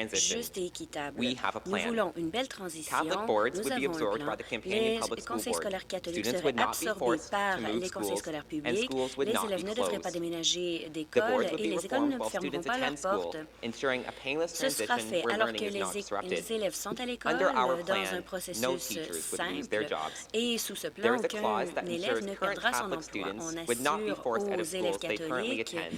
transition. juste et équitable. We have a Nous plan. voulons une belle transition. Catholic boards Nous would be avons un absorbed plan. by the companion Les public school conseils board. scolaires catholiques Students seraient would not be absorbés forced par to move les conseils schools, scolaires and publics. schools would Les not élèves be ne devraient pas closed. déménager The d'école boards would et be les écoles reformed ne while fermeront students pas leurs attend school, portes. ensuring a painless Ce sera transition fait where alors learning que is not disrupted. les élèves sont à l'école Under our dans plan, un no processus teachers would lose their simple. jobs. Et sous ce There plan, is a clause that aucun élève ensures ne current perdra son Catholic emploi. students On would not be assure forced out aux of élèves schools they currently catholiques attend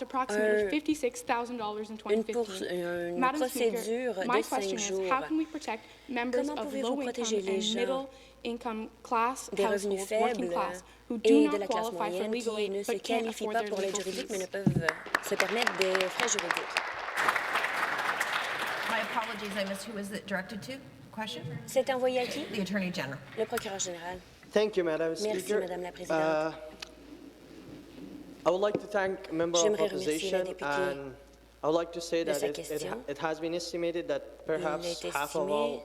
cost approximately $56,000 in 2015. Madam Speaker, my question is, how can we protect members of low-income and middle-income class households, working class, who do not qualify for legal aid but can't afford their legal fees? Se permettre des frais juridiques. My apologies, I missed who was it directed to? Question? C'est envoyé à qui? The Attorney General. Le procureur général. Thank you, Madam Merci, Speaker. Madame la Présidente. I would like to thank member of opposition, and I would like to say that it has been estimated that perhaps half of all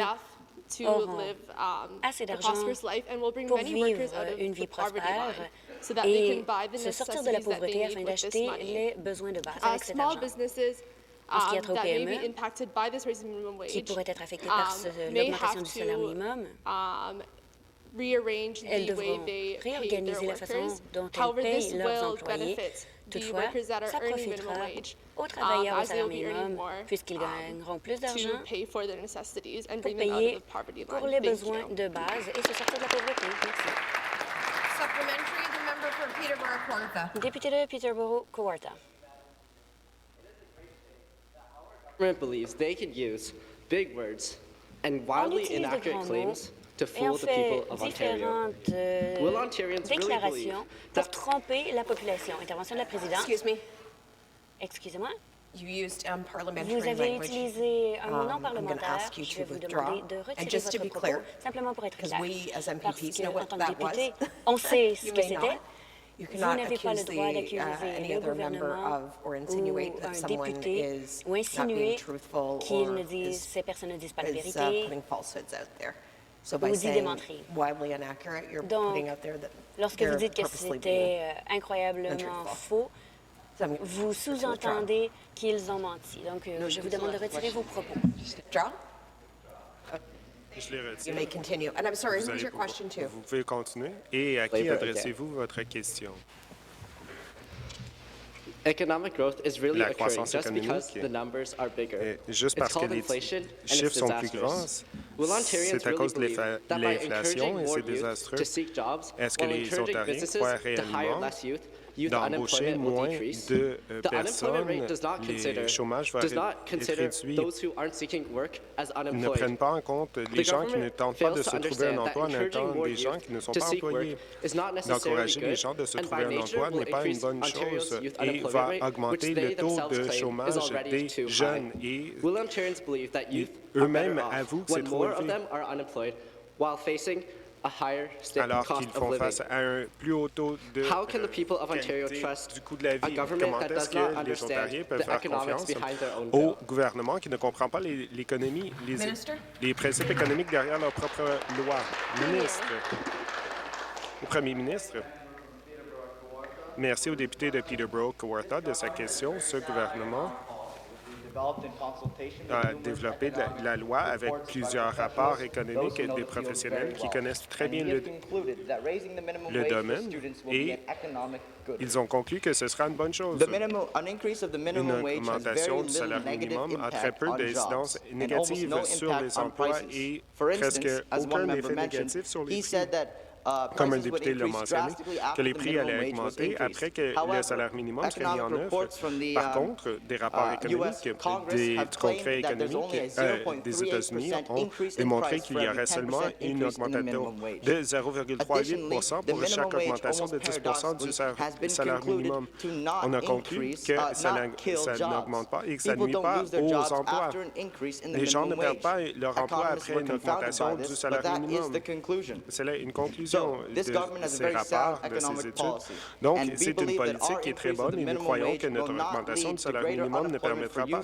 enough to auront live assez a d'argent prosperous life and will bring pour many vivre workers out of une the vie poverty prospère line so that they can et buy the se sortir de la necessities that they pauvreté need afin with this d'acheter money. les besoins de base avec cet Small argent. businesses En ce qui a trait aux that may be PME, impacted by this raising minimum qui wage pourraient être affectées par may l'augmentation have du salaire to minimum, rearrange elles the way devront they pay their réorganiser la façon workers. dont elles However, this payent leurs will employés. benefit the Toutefois, workers that are ça earning minimum profitera wage aux travailleurs au as they salaire will be earning minimum more puisqu'ils gagneront plus to d'argent pay for their necessities and pour bring them out of payer the poverty pour line. les Thank besoins you. de base et se sortir de la pauvreté. Merci. Supplementary, the member for Peterborough-Kawartha. Député de Peterborough-Kawartha. Government believes they can use big words and On wildly utilise de inaccurate grands mots claims to et on fool the fait people of Ontario. différentes Will Ontarians really believe déclarations that pour tromper la population. Intervention de la présidente. Excuse me. Excusez-moi. You used parliamentary Vous avez language. utilisé un mot non I'm going to parlementaire. ask you Je to vais vous withdraw. demander de And retirer just to votre be propos, clear, simplement pour être because clair. we as Parce MPPs que, know en what tant que that was. député, on sait ce You que may c'était. not. You Vous cannot n'avez pas le accuse droit d'accuser any le other member gouvernement of or insinuate ou that un someone député is ou not being insinuer truthful qu'ils or ne disent, is ces personnes ne disent pas la is vérité. putting falsehoods out there. So by Ou dit des saying menteries. wildly inaccurate, you're Donc, putting out there that lorsque they're vous dites que purposely being c'était incroyablement untruthful. faux, So I'm vous withdraw. sous-entendez qu'ils ont menti. Donc, je vous demande de retirer vos propos. Withdraw? Je les retire. You may continue. And I'm sorry, Vous who's allez your pouvoir- question to? Vous pouvez continuer. Et à qui adressez-vous votre question? economic growth is really La occurring croissance just because économique the numbers are bigger. Juste It's parce que called les inflation and it's chiffres sont plus disastrous. grands, Will Ontarians c'est à really cause de believe that by l'inflation encouraging et more c'est youth désastreux. to seek jobs Est-ce que while les encouraging Ontariens businesses croient to hire réellement less youth d'embaucher unemployment will moins decrease? de The unemployment rate does not personnes, le chômage va does not être consider réduit. those who aren't seeking work as Ils ne unemployed. prennent pas en compte les The gens qui ne government tentent pas de fails se to trouver un understand that emploi en encouraging attendant more des gens youth qui ne sont to pas seek work employés. is not necessarily D'encourager les good, gens de se and trouver by un nature emploi will n'est pas une increase bonne Ontario's chose youth et unemployment va rate, augmenter which le they taux themselves de claim is chômage already des too high. jeunes et Will Ontarians believe that youth eux-mêmes are better avouent off que c'est when trop more of élevé. them are unemployed while facing a higher Alors cost qu'ils of font living? face à un plus haut taux de How can the people of Ontario qualité trust du coût de la a vie? government Comment that est-ce does not que les understand Ontariens peuvent the faire economics confiance behind their own au bill? gouvernement qui ne comprend pas l'économie, Minister? les principes économiques derrière leur propre loi? Ministre. Au premier ministre. Merci au député de Peterborough-Kawartha de sa question. Ce gouvernement a développé la loi avec plusieurs rapports économiques et des professionnels qui connaissent très bien le domaine et ils ont conclu que ce sera une bonne chose. Une augmentation du salaire minimum a très peu d'incidence négative sur les emplois et presque aucun effet négatif sur les prix. Comme un député l'a mentionné, que les prix allaient augmenter après que le salaire minimum serait mis en œuvre. Par contre, des rapports économiques du Congrès économique des États-Unis ont démontré qu'il y aurait seulement une augmentation de 0,38 pour chaque augmentation de 10 du salaire minimum. On a conclu que ça n'augmente pas et que ça ne nuit pas aux emplois. Les gens ne perdent pas leur emploi après une augmentation du salaire minimum. C'est là une conclusion de ces rapports, de ces études. Donc, c'est une politique qui est très bonne et nous croyons que notre augmentation du salaire minimum ne permettra pas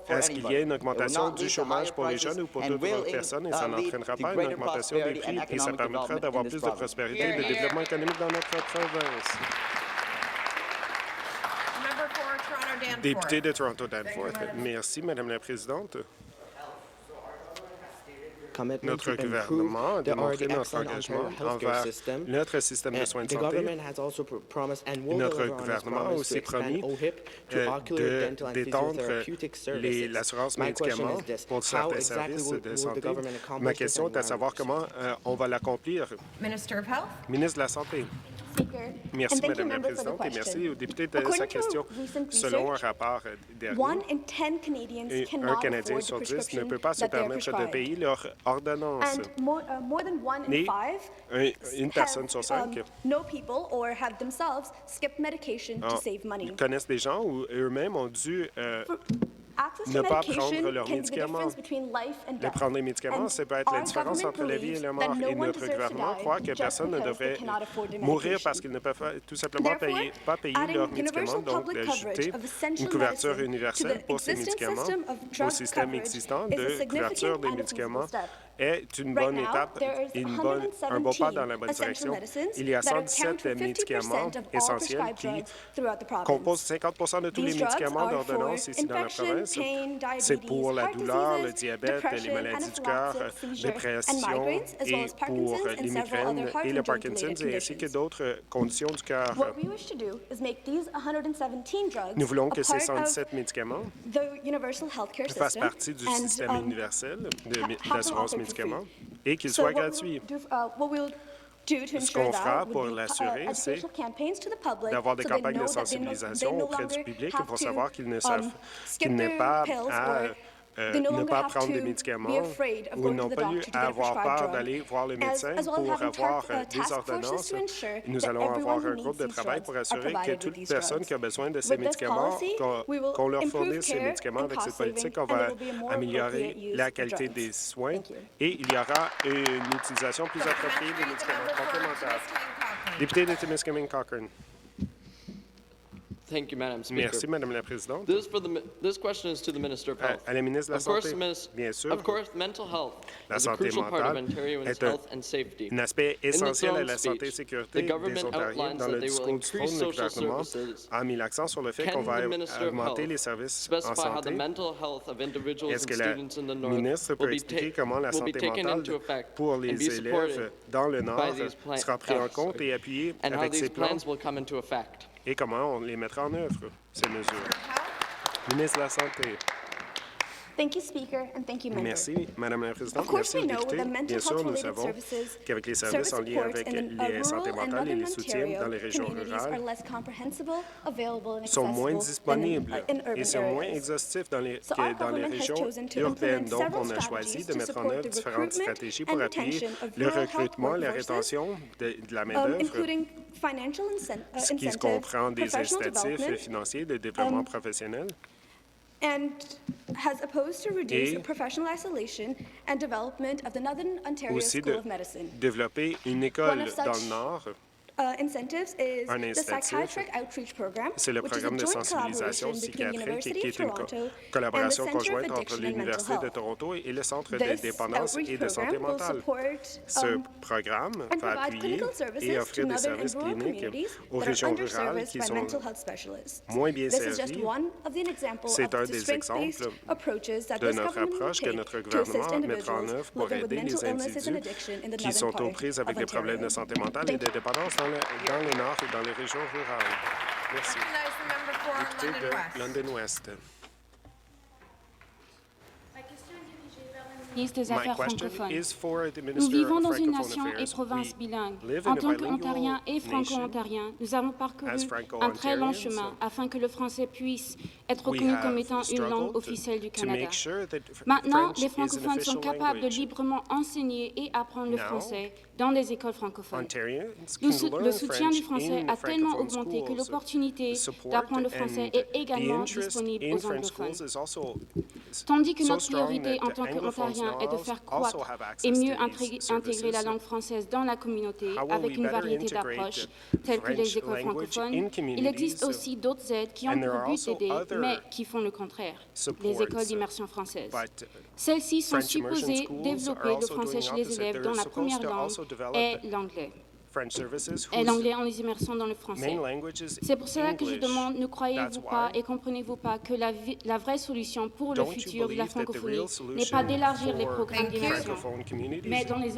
à ce qu'il y ait une augmentation du chômage pour les jeunes ou pour toute autre personne et ça n'entraînera pas une augmentation des prix et ça permettra d'avoir plus de prospérité et de développement économique dans notre province. Député de Toronto-Danforth. Merci, Madame la Présidente. Notre gouvernement a démontré notre engagement envers notre système de soins de santé. Notre gouvernement a aussi promis d'étendre l'assurance médicaments pour certains services de santé. Ma question est à savoir comment on va l'accomplir. Ministre de la Santé. Merci, Madame la Présidente, et merci au député de sa question. Selon un rapport dernier, un Canadien sur 10 ne peut pas se permettre de payer leur ordonnance. Et une personne sur 5 connaissent des gens où eux-mêmes ont dû ne pas prendre leurs médicaments. De prendre les médicaments, ça peut être la différence entre la vie et la mort. Et notre gouvernement croit que personne ne devrait mourir parce qu'ils ne peuvent tout simplement pas payer leurs médicaments. Donc, d'ajouter une couverture universelle pour ces médicaments au système existant de couverture des médicaments est une bonne étape et un beau pas dans la bonne direction. Il y a 117 médicaments essentiels qui composent 50 de tous les médicaments d'ordonnance ici dans la province. C'est pour la douleur, le diabète, les maladies du cœur, dépression et pour les migraines et le Parkinson, ainsi que d'autres conditions du cœur. Nous voulons que ces 117 médicaments fassent partie du système universel d'assurance médicaments et qu'ils soient gratuits. Ce qu'on fera pour l'assurer, c'est d'avoir des campagnes de sensibilisation auprès du public pour savoir qu'ils n'aient pas à ne pas prendre des médicaments ou n'ont pas eu à avoir peur d'aller voir le médecin pour avoir des ordonnances. Nous allons avoir un groupe de travail pour assurer que toute personne qui a besoin de ces médicaments, qu'on leur fournisse ces médicaments. Avec cette politique, on va améliorer la qualité des soins et il y aura une utilisation plus appropriée des médicaments complémentaires. Député de Timiskaming-Cochrane. Thank you, Madam Speaker. Merci, Madame la Présidente. This question is to the Minister of Health. À la ministre de la Santé, bien sûr. Of course, mental health la is a santé crucial part of mentale Ontarians' est health and safety. un aspect essentiel à la santé et speech, sécurité the des government Ontariens. outlines Dans that le they will discours du increase trône, le social gouvernement services. a mis l'accent sur le fait Can qu'on va the Minister of augmenter Health les services en specify how the santé. mental health of individuals Est-ce and que la students in the North ministre peut expliquer comment la will be santé taken mentale into effect pour and les be élèves supported dans le Nord by these sera pris en compte et appuyé and how avec these ces plans plans will come into effect? et comment on les mettra en œuvre, ces mesures? Ministre de la Santé. Thank you, Speaker, and thank you, Member. Merci, Madame la Présidente. Of course, Merci we aux know députés. that mental Bien sûr, nous health-related savons services, qu'avec les services en lien avec les santé mentale et les soutiens dans les régions rurales sont moins disponibles et sont moins exhaustifs dans les régions urbaines. Donc, on a choisi de mettre en œuvre différentes stratégies pour appuyer le recrutement et la rétention de la main-d'œuvre, ce qui comprend des incitatifs financiers de développement professionnel. And has opposed to reduce professional isolation and development of the Northern Ontario Aussi School of Medicine. développer une école dans le Nord. Incentives is the Psychiatric Outreach Program, c'est le programme de sensibilisation psychiatrique qui est une collaboration conjointe entre l'Université de Toronto et le Centre de dépendance et de santé mentale. Ce programme va appuyer et offrir des services cliniques aux régions rurales qui sont moins bien servies. C'est un des exemples de notre approche que notre gouvernement mettra en œuvre pour aider les individus qui sont aux prises avec des problèmes de santé mentale et de dépendance dans le Nord et dans les régions rurales. Merci. Député de London West. Ministre des Affaires francophones. Is for the Nous Minister vivons of dans une Francophone nation et Affairs. province bilingue. live En in a tant bilingual qu'Ontariens et nation Franco-Ontariens, nous avons parcouru as un très long Franco-Ontarians. chemin afin que le français puisse être We reconnu have comme étant une langue struggled officielle du to Canada. make sure that Maintenant, French les is an francophones sont official capables de language. librement enseigner et apprendre le Now, français dans des écoles francophones. Ontarians Le, can learn le soutien du French français in a tellement francophone augmenté que schools. l'opportunité Support d'apprendre le français and est également the interest disponible in aux French anglophones. schools is also Tandis que so notre strong priorité that en tant anglophones qu'Ontariens est de now faire also croître have access et mieux to these intégrer la services. langue française dans la communauté How will avec we une better variété integrate d'approches the telles que les French écoles language francophones. in Il communities, existe aussi d'autres aides qui ont and there pour are but also d'aider, other mais qui font le contraire. supports, Les écoles d'immersion française. but Celles-ci sont French immersion supposées schools développer are le also français doing chez les opposite. élèves They're dont la supposed première to langue also develop est l'anglais. French services Et whose l'anglais en les immersant dans le français. main language is C'est pour cela que je English. demande, ne That's croyez-vous pas why et comprenez-vous pas que la vraie solution pour le don't you futur de la believe that the francophonie real n'est solution pas d'élargir les for programmes d'immersion, francophone communities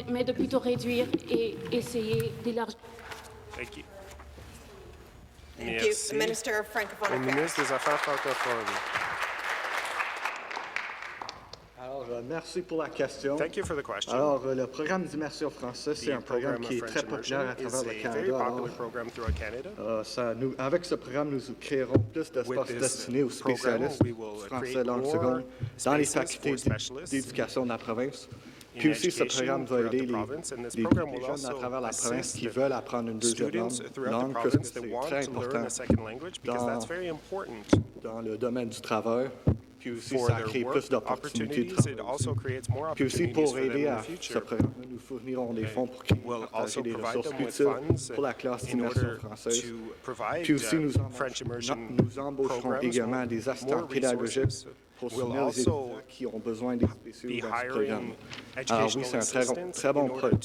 mais de plutôt réduire et essayer d'élargir. Thank you. Thank you. Merci. The Minister of Francophone Au Affairs. ministre des Affaires francophones. Alors, merci pour la question. Thank you for the question. Alors, le programme d'immersion français, c'est un programme qui est très populaire à travers le Canada. Avec ce programme, nous créerons plus d'espaces destinés aux spécialistes français langue seconde dans les facultés d'éducation de la province. Puis aussi, ce programme va aider les jeunes à travers la province qui veulent apprendre une deuxième langue parce que c'est très important dans le domaine du travail. Puis aussi, ça crée plus d'opportunités de travail. Puis aussi, pour aider à ce programme, nous fournirons des fonds pour partager des ressources utiles pour la classe d'immersion française. Puis aussi, nous embaucherons également des assistants pédagogiques pour soutenir les étudiants qui ont besoin des spéciaux dans ce programme. Alors oui, c'est un très bon programme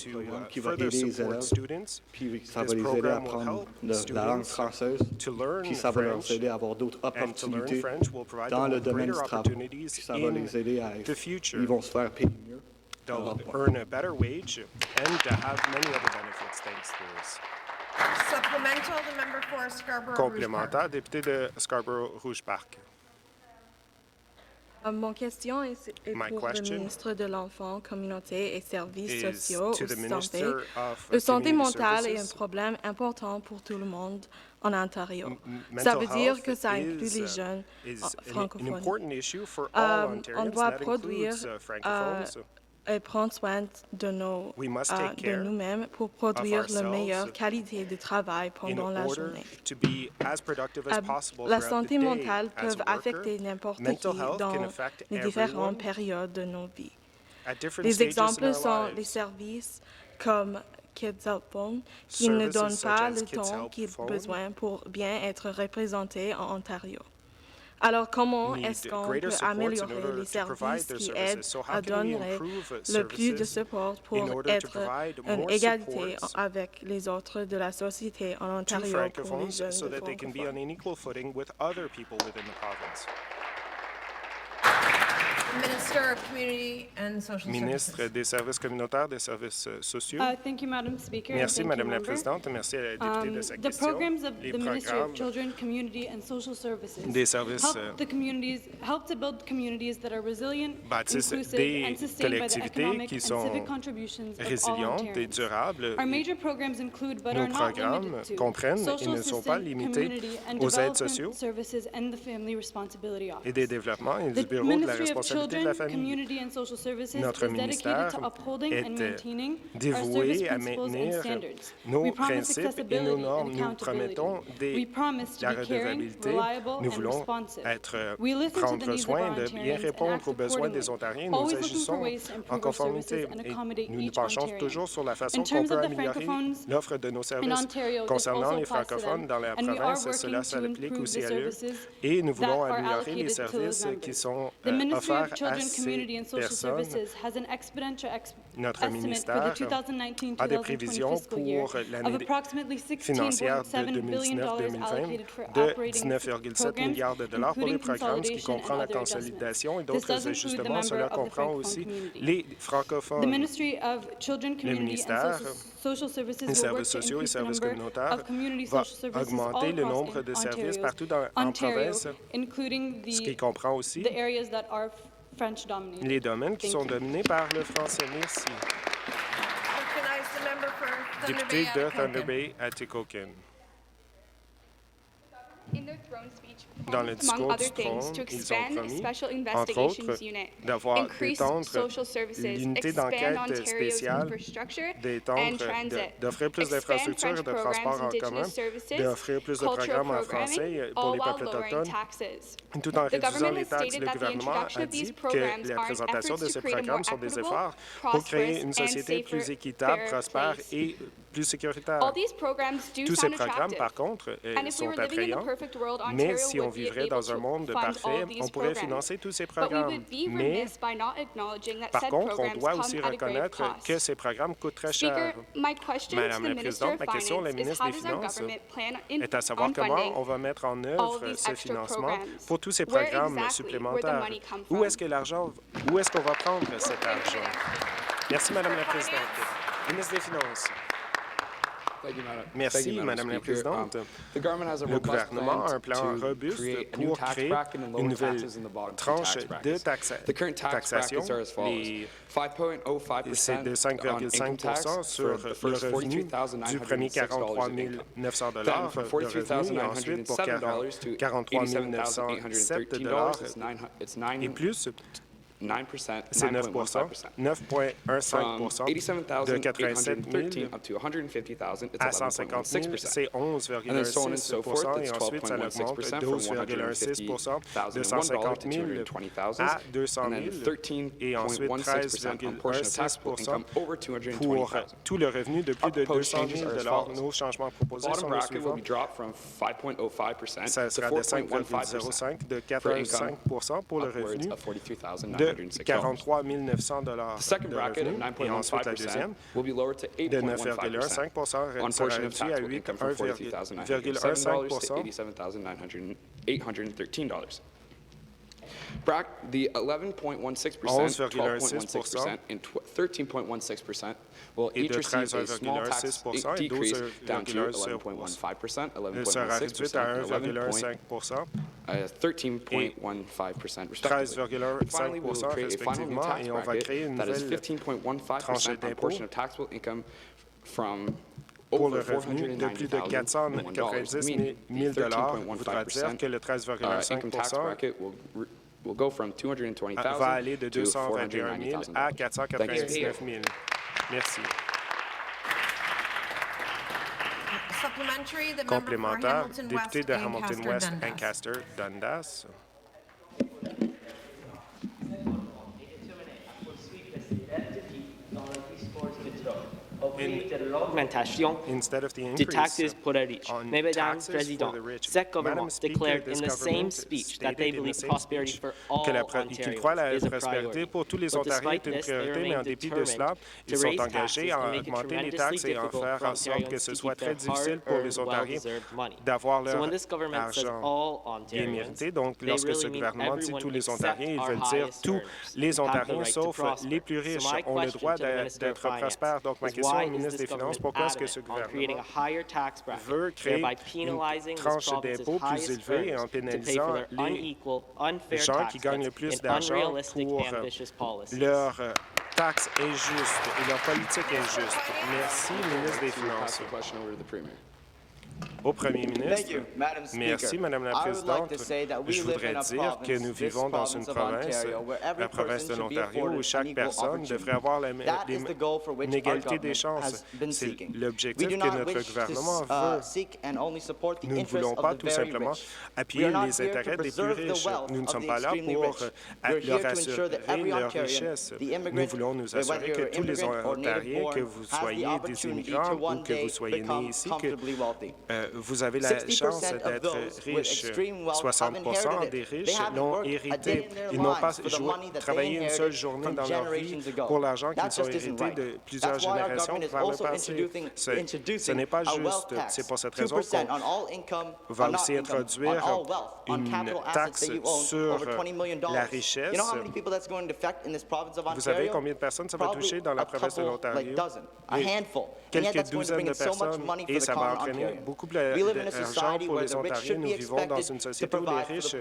qui va aider les élèves, puis ça va les aider à apprendre la langue française, puis ça va leur aider à avoir d'autres opportunités dans le domaine du travail, puis ça va les aider à ils vont se faire payer mieux. They'll earn a better wage and to have many other benefits thanks to this. Supplemental, the member for Scarborough-Rouge Park. Complémentaire, député de Scarborough-Rouge Park. Mon question est pour le ministre de l'Enfant, Communauté et Services sociaux ou santé. La santé mentale est un problème important pour tout le monde en Ontario. Ça veut dire que ça inclut les jeunes francophones. On doit produire et prendre soin de nous-mêmes pour produire la meilleure qualité de travail pendant la journée. La santé mentale peut affecter n'importe qui dans les différentes périodes de nos vies. Les exemples sont les services comme Kids Help Phone qui ne donnent pas le temps qu'ils ont besoin pour bien être représentés en Ontario. Alors, comment est-ce qu'on peut améliorer les services qui aident à donner le plus de support pour être en égalité avec les autres de la société en Ontario pour les jeunes Minister of Community and Social Ministre Services. des Services communautaires, des services sociaux. Thank you, Madam Speaker. Merci, Madame la Présidente. Merci à la députée de sa The question. programs of Les the Ministry of programmes Children, Community and Social Services des services help to build communities that are resilient, bâtissent inclusive, des and sustained by the collectivités economic qui and sont civic contributions of all résilientes et Ontarians. durables. Our major programs include, but Nos are not programmes limited to, comprennent et social ne sont pas assistance, limités community and aux aides development sociaux services and the Family Responsibility Office. et des développements et The du Bureau de la Ministry of responsabilité de la Children, famille. Community and Social Services Notre is dedicated ministère to upholding and est maintaining our service dévoué à principles and maintenir standards. nos We promise principes et nos accessibility normes. and Nous accountability. promettons We promise to la be caring, redevabilité. reliable, Nous and voulons responsive. prendre We listen to the needs of soin our de bien Ontarians and répondre act aux besoins des accordingly, Ontariens. Nous always looking agissons for ways to en improve our conformité services and et accommodate nous nous each penchons Ontarian. toujours sur la façon In qu'on terms peut of the améliorer francophones l'offre de nos in services. Ontario, this Concernant also les applies to francophones them, dans la and we are province, working cela to s'applique improve aussi the à eux. services Et nous voulons that are améliorer les allocated to those services qui members. sont The Ministry offerts of à Children, ces Community and Social personnes. Services has an exponential Notre estimate for ministère the 2019-2020 a des prévisions fiscal year pour of l'année approximately financière de $16.7 billion 2019-2020 allocated for de operating 19,7 milliards de dollars pour les including programmes, ce qui consolidation comprend and la other consolidation et adjustments. This d'autres does include the ajustements. member Cela of the comprend francophone aussi community. les The francophones. Ministry of Children, Le Community and ministère Social Services des will work services to sociaux et increase the services number communautaires of community va social services all augmenter le across nombre de services Ontario, partout en province, including ce qui comprend aussi the areas that are French dominated. les domaines qui sont dominés par le français. Merci. Recognize the member for Thunder Député Bay, de Atikokan. Thunder Bay, Atikokan. In their throne speech, Dans le among discours other du things, trône, to ils ont expand promis, Special entre Investigations autres, Unit, increase d'étendre social services, l'unité expand d'enquête Ontario's spéciale, infrastructure and d'étendre, transit, d'offrir plus expand d'infrastructures et French de programs, transports en commun, Indigenous services, d'offrir plus de cultural programmes en programming, français pour all les while peuples lowering autochtones, taxes. tout en The réduisant government les has taxes. stated Le that the gouvernement introduction a of these dit que programs la are an présentation efforts de to ces create a more programmes sont des equitable, efforts pour créer prosperous, une and société plus safer, équitable, fairer prospère place. et plus sécuritaire. All these programs do Tous ces sound programmes, attractive. par contre, And if we sont were living in the attrayants, perfect world, mais Ontario si on would be vivrait able dans un to monde fund parfait, all these on pourrait programs. financer tous ces But we programmes. would be Mais, remiss by not acknowledging that par said contre, on programs doit come aussi at a grave reconnaître cost. que ces programmes coûtent très cher. Speaker, my question to Madame the la Minister Présidente, of ma question à la Finance is ministre how des does our Finances government plan est à savoir on comment funding on va mettre en all of œuvre these ce extra financement programs? pour tous ces Where programmes exactly where the supplémentaires. money come Où from? est-ce que l'argent, où est-ce qu'on va prendre cet argent? Merci, Madame la Présidente. Ministre des Finances. Merci, Madame la Présidente. Le gouvernement a un plan robuste pour créer une nouvelle tranche de taxation. C'est de 5,5 sur le revenu du premier 43 900 de revenus et ensuite pour 43 907 et plus c'est 9 9,15 de 87 000 à 150 000, c'est 11,6 et ensuite ça augmente 12,16 de 150 000 à 200 000 et ensuite 13,16 pour tout le revenu de plus de 200 000 $. Nos changements proposés sont les suivants. Ça sera de 5,05 de 4,5 pour le revenu de 43 900 $ de revenu. Et ensuite, la deuxième, de 9,15 sera réduit à 8,15 The 11.16%, 12.16%, and 13.16% will each receive a small tax decrease down to 11.15%, 11.16%, 13.15% respectively. Finally, we will create a final new tax bracket that is 15.15% on portion of taxable income from pour le revenu de plus de 490 000 $, voudra dire que le 13,5 va aller de 221 000 à 499 000. Merci. Complémentaire, député de Hamilton West-and Dundas. Instead of the increase on taxes for the rich, Madam Speaker, this government stated in the same speech qu'il croit la prospérité pour tous les Ontariens est une priorité, mais en dépit de cela, ils sont engagés à augmenter les taxes et à faire en sorte que ce soit très difficile pour les Ontariens d'avoir leur argent bien mérité. Donc, lorsque ce gouvernement dit tous les Ontariens, ils veulent dire tous les Ontariens, sauf les plus riches, ont le droit d'être prospères. Donc, ma question au ministre des Finances, pourquoi est-ce que ce gouvernement veut créer une tranche d'impôt plus élevée en pénalisant les gens qui gagnent le plus d'argent pour leurs taxes injustes et leur politique injuste? Merci, ministre des Finances. Au premier ministre, merci, Madame la Présidente. Je voudrais dire que nous vivons dans une province, la province de l'Ontario, où chaque personne devrait avoir une égalité des chances. C'est l'objectif que notre gouvernement veut. Nous ne voulons pas tout simplement appuyer les intérêts des plus riches. Nous ne sommes pas là pour leur assurer leur richesse. Nous voulons nous assurer que tous les Ontariens, que vous soyez des immigrants ou que vous soyez nés ici, que vous avez la chance d'être riche. 60% des riches l'ont hérité. Ils n'ont pas travaillé une seule journée dans leur vie pour l'argent qu'ils ont hérité de plusieurs générations par le passé. Ce n'est pas juste. C'est pour cette raison qu'on va aussi introduire une taxe sur la richesse. Vous savez combien de personnes ça va toucher dans la province de l'Ontario? Quelques douzaines de personnes, et ça va entraîner beaucoup d'argent pour les Ontariens. Nous vivons dans une société où les riches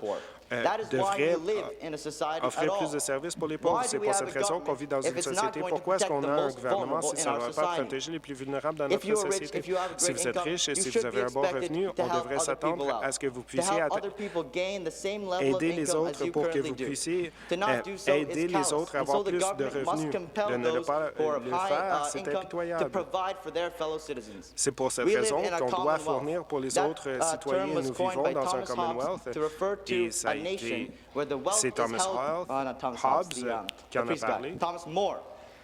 devraient offrir plus de services pour les pauvres. C'est pour cette raison qu'on vit dans une société. Pourquoi est-ce qu'on a un gouvernement si ça ne va pas protéger les plus vulnérables dans notre société? Si vous êtes riche et si vous avez un bon revenu, on devrait s'attendre à ce que vous puissiez aider les autres pour que vous puissiez aider les autres à avoir plus de revenus. De ne pas le faire, c'est impitoyable. C'est pour cette raison qu'on doit fournir pour les autres citoyens. Nous vivons dans un Commonwealth et ça a été... C'est Thomas Hobbes qui en a parlé.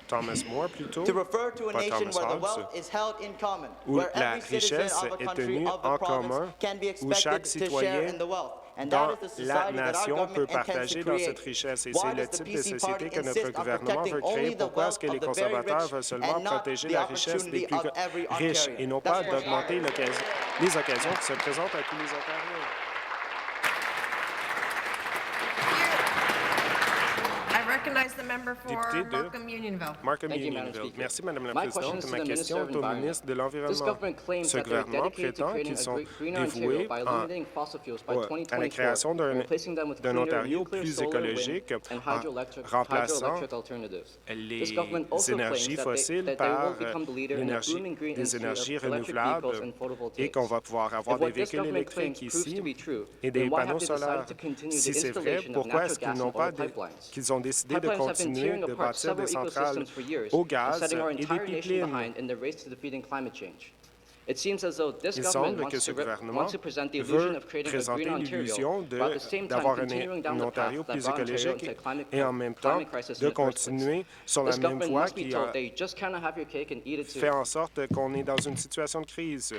Thomas More, plutôt, pas Thomas Hobbes, où la richesse est tenue en commun, où chaque citoyen dans la nation peut partager dans cette richesse. Et c'est le type de société que notre gouvernement veut créer. Pourquoi est-ce que les conservateurs veulent seulement protéger la richesse des plus riches et non pas d'augmenter les occasions qui se présentent à tous les Ontariens? Député de Markham-Unionville. Merci, Madame la Présidente. Ma question est au ministre de l'Environnement. Ce gouvernement prétend qu'ils sont dévoués à la création d'un Ontario plus écologique en remplaçant les énergies fossiles par des énergies renouvelables et qu'on va pouvoir avoir des véhicules électriques ici et des panneaux solaires. Si c'est vrai, pourquoi est-ce qu'ils n'ont pas qu'ils ont décidé de continuer de bâtir des centrales au gaz et des pipelines. Il semble que ce gouvernement veut présenter l'illusion d'avoir un Ontario plus écologique et en même temps de continuer sur la même voie qui a fait en sorte qu'on est dans une situation de crise.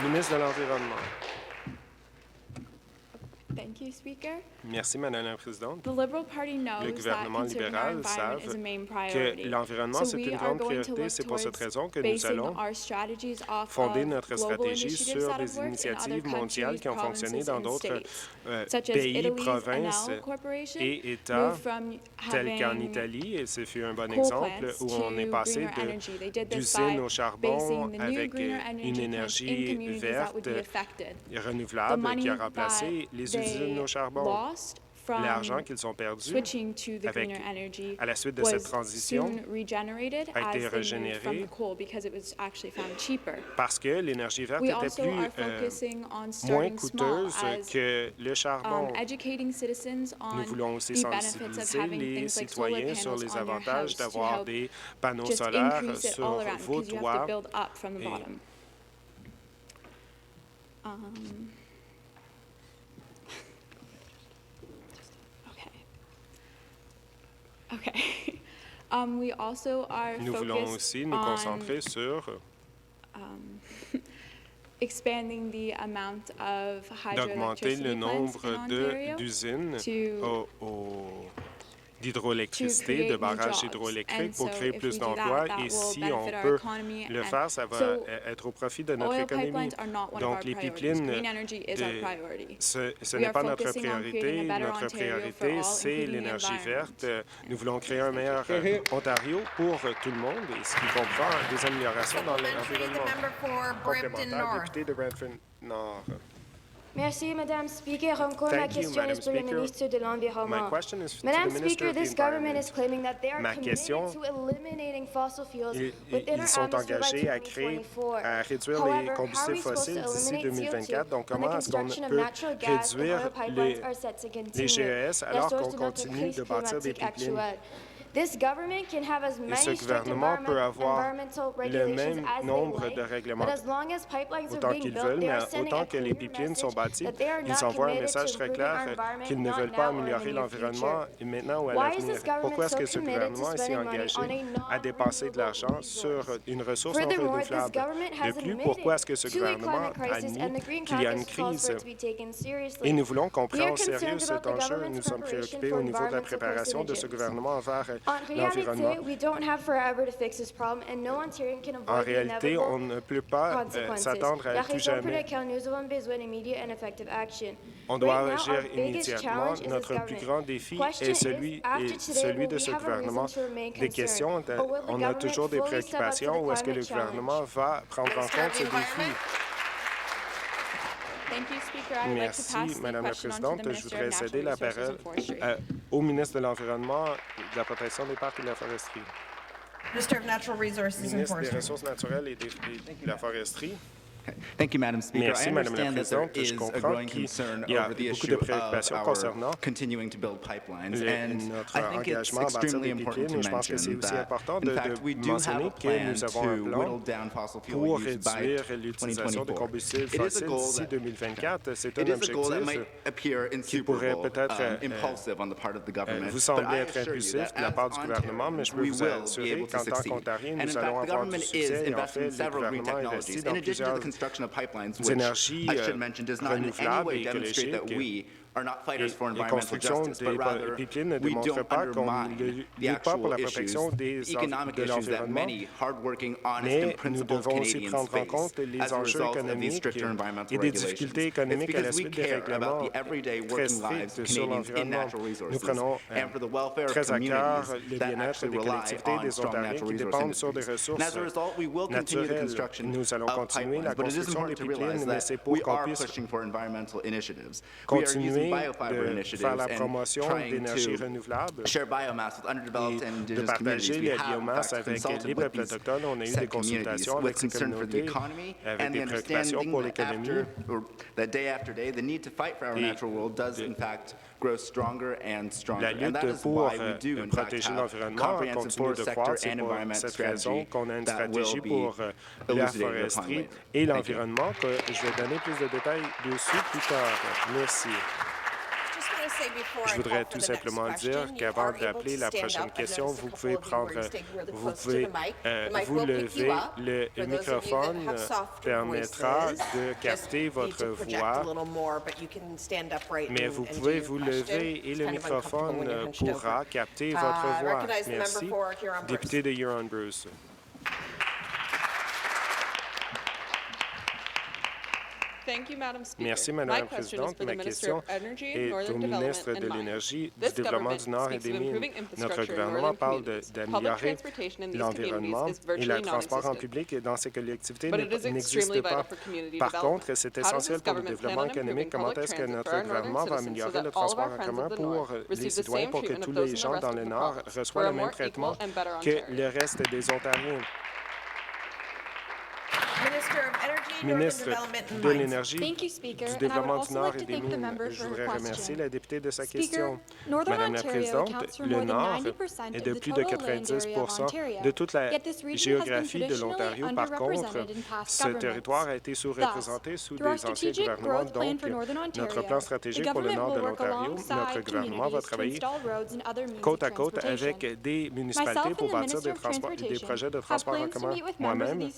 Ministre de l'Environnement. Thank you, Speaker. Merci, Madame la Présidente. The Liberal Party knows Le gouvernement that considering libéral our savent environment is a main que priority. l'environnement, c'est une grande priorité. C'est pour cette raison que nous allons fonder notre stratégie sur des initiatives mondiales qui ont fonctionné dans d'autres pays, provinces et États, tels qu'en Italie. Et ce fut un bon exemple où on est passé d'usines au charbon avec une énergie verte et renouvelable qui a remplacé les usines au charbon. L'argent qu'ils ont perdu à la suite de cette transition a été régénéré parce que l'énergie verte était moins coûteuse que le charbon. Nous voulons aussi sensibiliser les citoyens sur les avantages d'avoir des panneaux solaires sur vos toits. Okay. Nous voulons aussi nous concentrer sur d'augmenter le nombre d'usines d'hydroélectricité, de barrages hydroélectriques pour créer plus d'emplois. Et si on peut le faire, ça va être au profit de notre économie. Donc, les pipelines, ce n'est pas notre priorité. Notre priorité, c'est l'énergie verte. Nous voulons créer un meilleur Ontario pour tout le monde, et ce qui comprend des améliorations dans l'environnement. Complémentaire, député de Brantford-Nord. Merci, Madame Speaker. Encore ma question est pour le ministre de l'Environnement. Madame Speaker, this government is claiming that they are committed to eliminating fossil fuels within our atmosphere by 2024. À réduire les combustibles fossiles d'ici 2024. Donc, comment est-ce qu'on peut réduire les GES alors qu'on continue de bâtir des pipelines? Et ce gouvernement peut avoir le même nombre de règlements autant qu'ils veulent, mais autant que les pipelines sont bâtis, ils envoient un message très clair qu'ils ne veulent pas améliorer l'environnement maintenant ou à l'avenir. Pourquoi est-ce que ce gouvernement s'est engagé à dépenser de l'argent sur une ressource non renouvelable? De plus, pourquoi est-ce que ce gouvernement admet qu'il y a une crise? Et nous voulons qu'on prenne au sérieux cet enjeu. Nous sommes préoccupés au niveau de la préparation de ce gouvernement envers l'environnement. En réalité, on ne peut pas s'attendre à plus jamais. On doit agir immédiatement. Notre plus grand défi est celui de ce gouvernement. Des questions, on a toujours des préoccupations. Où est-ce que le gouvernement va prendre en compte ces défis? Merci, Madame la Présidente. Je voudrais céder la parole au ministre de l'Environnement, de la Protection des parcs et de la Foresterie. Ministre des Ressources naturelles et de la Foresterie. Thank you, Madam Speaker. Merci, Madame la Présidente. Je comprends qu'il y a beaucoup de préoccupations concernant notre engagement à bâtir des pipelines. Et je pense que c'est aussi important de mentionner que nous avons un plan pour réduire l'utilisation de combustibles fossiles d'ici 2024. C'est un objectif qui pourrait peut-être vous sembler être impulsif de la part du gouvernement, mais je peux vous assurer qu'en tant qu'Ontarien, nous allons avoir du succès. Et en fait, le gouvernement investit dans plusieurs énergies renouvelables et écologiques. Les constructions des pipelines ne démontrent pas qu'on ne lutte pas pour la protection de l'environnement, mais nous devons aussi prendre en compte les enjeux économiques et des difficultés économiques à la suite des règlements très stricts sur l'environnement. Nous prenons très à cœur le bien-être des collectivités et des Ontariens qui dépendent sur des ressources naturelles. Nous allons continuer la construction des pipelines, mais c'est pour qu'on puisse continuer continuer de faire la promotion d'énergie renouvelable et de partager la biomasse avec les peuples autochtones. On a eu des consultations avec ces communautés avec des préoccupations pour l'économie. La lutte pour protéger l'environnement continue de croître. C'est pour cette raison qu'on a une stratégie pour la foresterie et l'environnement que je vais donner plus de détails dessus plus tard. Merci. Je voudrais tout simplement dire qu'avant d'appeler la prochaine question, vous pouvez vous lever. Le microphone permettra de capter votre voix, mais vous pouvez vous lever et le microphone pourra capter votre voix. Merci. Député de Huron-Bruce. Merci, Madame la Présidente. Ma question est au ministre de l'Énergie, du Développement du Nord et des Mines. Notre gouvernement parle d'améliorer l'environnement et le transport en public dans ces collectivités n'existe pas. Par contre, c'est essentiel pour le développement économique. Comment est-ce que notre gouvernement va améliorer le transport en commun pour les citoyens pour que tous les gens dans le Nord reçoivent le même traitement que le reste des Ontariens? Ministre de l'Énergie, du Développement du Nord et des Mines, je voudrais remercier la députée de sa question. Madame la Présidente, le Nord est de plus de 90 de toute la géographie de l'Ontario. Par contre, ce territoire a été sous-représenté sous des anciens gouvernements. Donc, notre plan stratégique pour le Nord de l'Ontario, notre gouvernement va travailler côte à côte avec des municipalités pour bâtir des projets de transport en commun. Moi-même,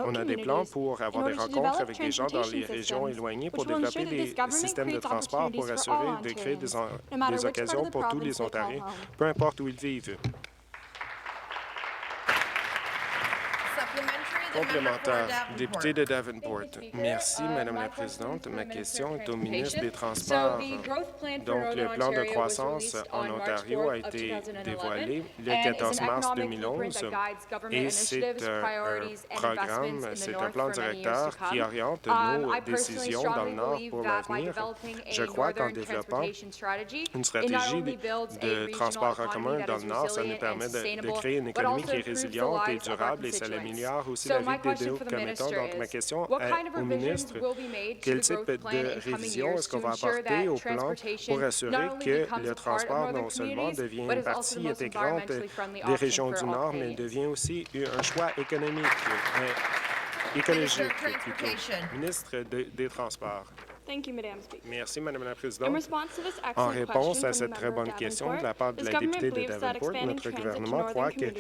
on a des plans pour avoir des rencontres avec des gens dans les régions éloignées pour développer des systèmes de transport pour assurer de créer des occasions pour tous les Ontariens, peu importe où ils vivent. Complémentaire, député de Davenport. Merci, Madame la Présidente. Ma question est au ministre des Transports. Donc, le plan de croissance en Ontario a été dévoilé le 14 mars 2011 et c'est un programme, c'est un plan directeur qui oriente nos décisions dans le Nord pour l'avenir. Je crois qu'en développant une stratégie de transport en commun dans le Nord, ça nous permet de créer une économie qui est résiliente et durable et ça améliore aussi la vie des commettants. Donc, ma question au ministre, quel type de révision est-ce qu'on va apporter au plan pour assurer que le transport non seulement devient une partie intégrante des régions du Nord, mais devient aussi un choix économique, écologique plutôt. Ministre des Transports. Merci, Madame la Présidente. En réponse à cette très bonne question de la part de la députée de Davenport, notre gouvernement croit que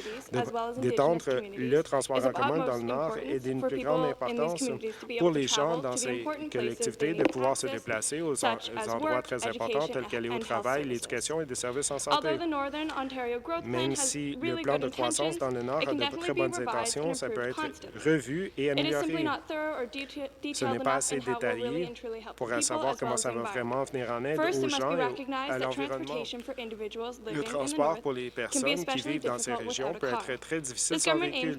d'étendre le transport en commun dans le Nord est d'une plus grande importance pour les gens dans ces collectivités de pouvoir se déplacer aux endroits très importants tels qu'aller au travail, l'éducation et des services en santé. Même si le plan de croissance dans le Nord a de très bonnes intentions, ça peut être revu et amélioré. Ce n'est pas assez détaillé pour savoir comment ça va vraiment venir en aide aux gens et à l'environnement. Le transport pour les personnes qui vivent dans ces régions peut être très difficile sans véhicule.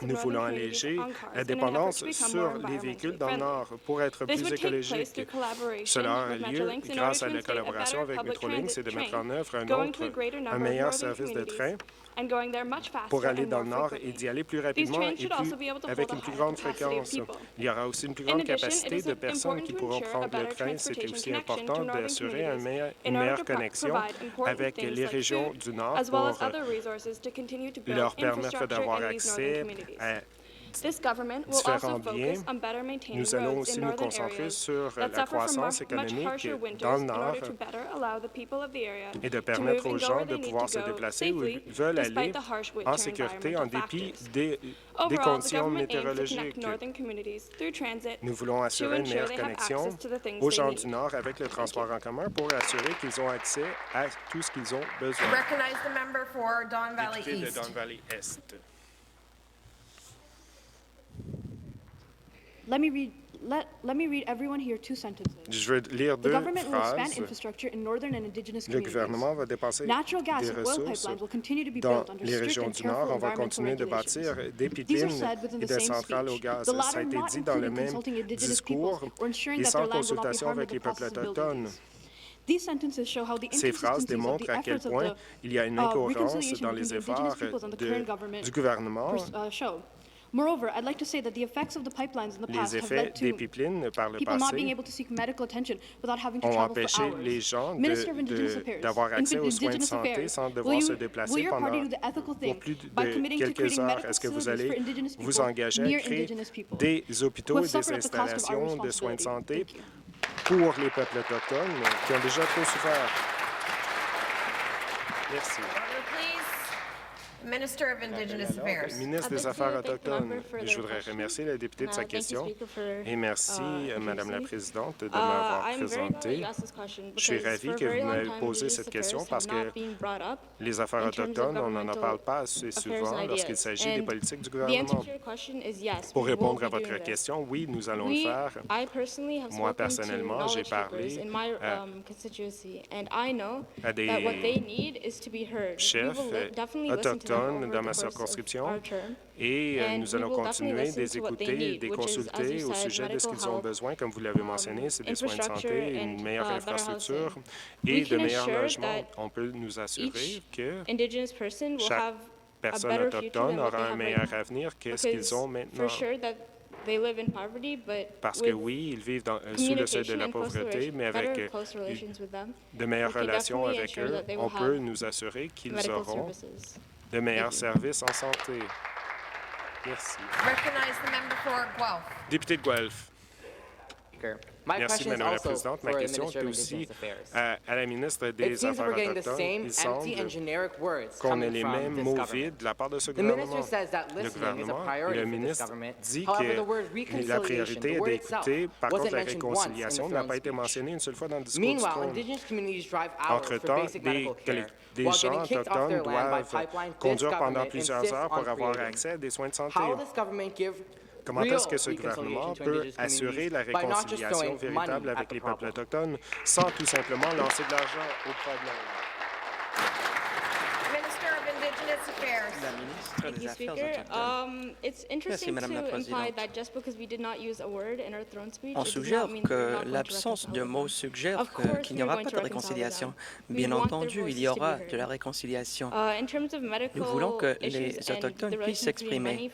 Nous voulons alléger la dépendance sur les véhicules dans le Nord pour être plus écologique. Cela aura lieu grâce à la collaboration avec Metrolinx et de mettre en œuvre un meilleur service de train pour aller dans le Nord et d'y aller plus rapidement et avec une plus grande fréquence. Il y aura aussi une plus grande capacité de personnes qui pourront prendre le train. C'est aussi important d'assurer une meilleure connexion avec les régions du Nord pour leur permettre d'avoir accès à différents biens. Nous allons aussi nous concentrer sur la croissance économique dans le Nord et de permettre aux gens de pouvoir se déplacer où ils veulent aller en sécurité en dépit des conditions météorologiques. Nous voulons assurer une meilleure connexion aux gens du Nord avec le transport en commun pour assurer qu'ils ont accès à tout ce qu'ils ont besoin. Député de Don Valley-Est. Let me read everyone here 2 sentences. Je veux lire 2 phrases. Le gouvernement va dépenser des ressources dans les régions du Nord. On va continuer de bâtir des pipelines et des centrales au gaz. Ça a été dit dans le même discours et sans consultation avec les peuples autochtones. Ces phrases démontrent à quel point il y a une incohérence dans les efforts du gouvernement. Moreover, I'd like to say that the effects of the pipelines in the past have led to people not being able to seek medical attention without having to travel for hours. Les gens d'avoir accès aux soins de santé sans devoir se déplacer pendant pour plus de quelques heures. Est-ce que vous allez vous engager à créer des hôpitaux et des installations de soins de santé pour les peuples autochtones qui ont déjà trop souffert? Merci. Minister of Indigenous Affairs. Ministre des Affaires autochtones, je voudrais remercier la députée de sa question et merci, Madame la Présidente, de m'avoir présenté. Je suis ravi que vous m'ayez posé cette question parce que les affaires autochtones, on n'en parle pas assez souvent lorsqu'il s'agit des politiques du gouvernement. Pour répondre à votre question, oui, nous allons le faire. Moi, personnellement, j'ai parlé à des chefs autochtones dans ma circonscription et nous allons continuer de les écouter et de les consulter au sujet de ce qu'ils ont besoin. Comme vous l'avez mentionné, c'est des soins de santé, une meilleure infrastructure et de meilleurs logements. On peut nous assurer que chaque personne autochtone aura un meilleur avenir que ce qu'ils ont maintenant. Parce que oui, ils vivent sous le seuil de la pauvreté, mais avec de meilleures relations avec eux, on peut nous assurer qu'ils auront de meilleurs services en santé. Merci. Député de Guelph. Merci, Madame la Présidente. Ma question est aussi à la ministre des Affaires autochtones. Il semble qu'on ait les mêmes mots vides de la part de ce gouvernement. Le ministre dit que la priorité est d'écouter. Par contre, la réconciliation n'a pas été mentionnée une seule fois dans le discours du trône. Entre-temps, des gens autochtones doivent conduire pendant plusieurs heures pour avoir accès à des soins de santé. Comment est-ce que ce gouvernement peut assurer la réconciliation véritable avec les peuples autochtones sans tout simplement lancer de l'argent au problème? La ministre des Affaires autochtones. Merci, Madame la Présidente. On suggère que l'absence de mots suggère qu'il n'y aura pas de réconciliation. Bien entendu, il y aura de la réconciliation. Nous voulons que les Autochtones puissent s'exprimer.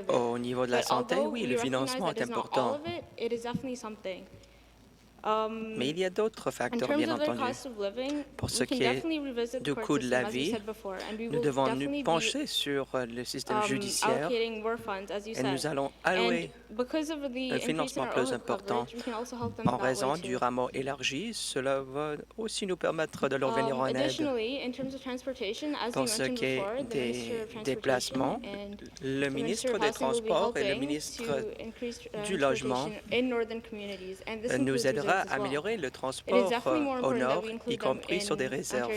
Au niveau de la santé, oui, le financement est important. Mais il y a d'autres facteurs, bien entendu. Pour ce qui est du coût de la vie, nous devons nous pencher sur le système judiciaire et nous allons allouer un financement plus important. En raison du rameau élargi, cela va aussi nous permettre de leur venir en aide. Pour ce qui est des déplacements, le ministre des Transports et le ministre du Logement nous aidera à améliorer le transport au nord, y compris sur des réserves.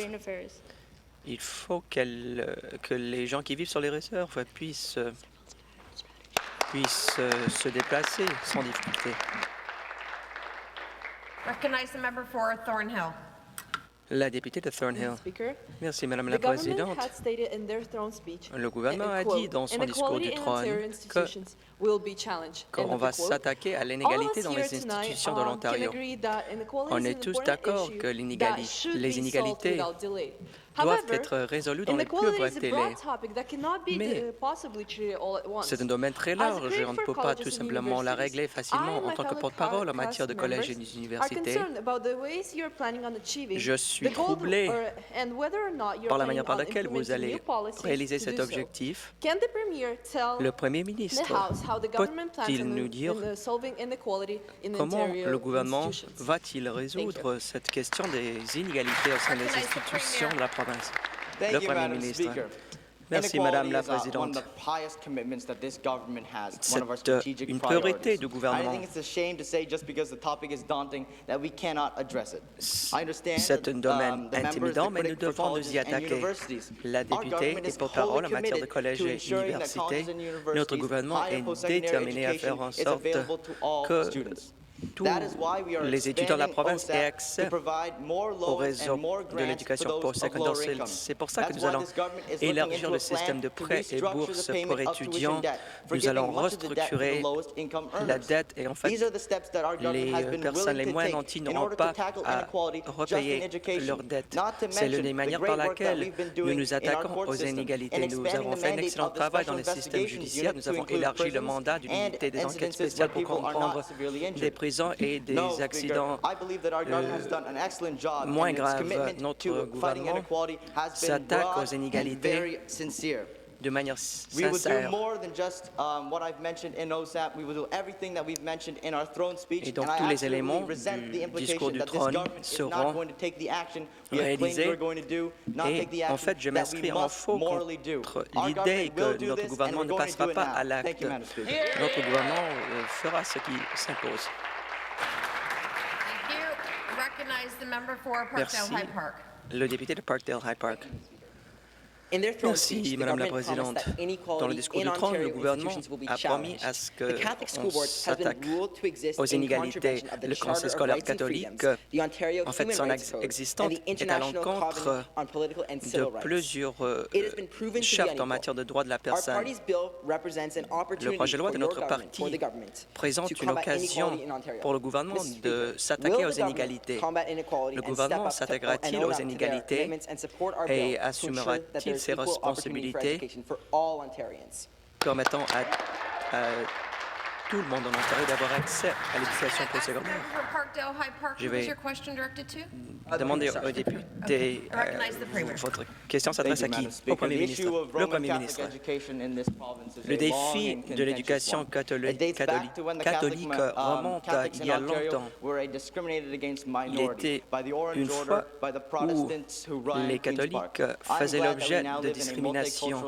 Il faut que les gens qui vivent sur les réserves puissent se déplacer sans difficulté. La députée de Thornhill. Merci, Madame la Présidente. Le gouvernement a dit dans son discours du trône qu'on va s'attaquer à l'inégalité dans les institutions de l'Ontario. On est tous d'accord que les inégalités doivent être résolues dans les plus brefs délais. Mais c'est un domaine très large et on ne peut pas tout simplement la régler facilement. En tant que porte-parole en matière de collèges et d'universités, je suis troublé par la manière par laquelle vous allez réaliser cet objectif. Le Premier ministre peut-il nous dire comment le gouvernement va-t-il résoudre cette question des inégalités au sein des institutions de la province? Le Premier ministre. Merci, Madame la Présidente. C'est une priorité du gouvernement. C'est un domaine intimidant, mais nous devons nous y attaquer. La députée est porte-parole en matière de collèges et universités. Notre gouvernement est déterminé à faire en sorte que tous les étudiants de la province aient accès au réseau de l'éducation postsecondaire. C'est pour ça que nous allons élargir le système de prêts et bourses pour étudiants. Nous allons restructurer la dette et en fait, les personnes les moins nanties n'auront pas à repayer leur dette. C'est l'une des manières par laquelle nous nous attaquons aux inégalités. Nous avons fait un excellent travail dans le système judiciaire. Nous avons élargi le mandat d'une unité des enquêtes spéciales pour comprendre des prisons et des accidents moins graves. Notre gouvernement s'attaque aux inégalités de manière sincère. Et donc, tous les éléments du discours du trône seront réalisés. Et en fait, je m'inscris en faux contre l'idée que notre gouvernement ne passera pas à l'acte. Notre gouvernement fera ce qui s'impose. Merci. Le député de Parkdale-High Park. Merci, Madame la Présidente. Dans le discours du trône, le gouvernement a promis à ce qu'on s'attaque aux inégalités. Le Conseil scolaire catholique, en fait, son existence est à l'encontre de plusieurs chartes en matière de droits de la personne. Le projet de loi de notre parti présente une occasion pour le gouvernement de s'attaquer aux inégalités. Le gouvernement s'attaquera-t-il aux inégalités et assumera-t-il ses responsabilités permettant à tout le monde en Ontario d'avoir accès à l'éducation postsecondaire. Je vais demander au député, votre question s'adresse à qui? Au Premier ministre. Le Premier ministre. Le défi de l'éducation catholique remonte à il y a longtemps. Il était une fois où les catholiques faisaient l'objet de discrimination.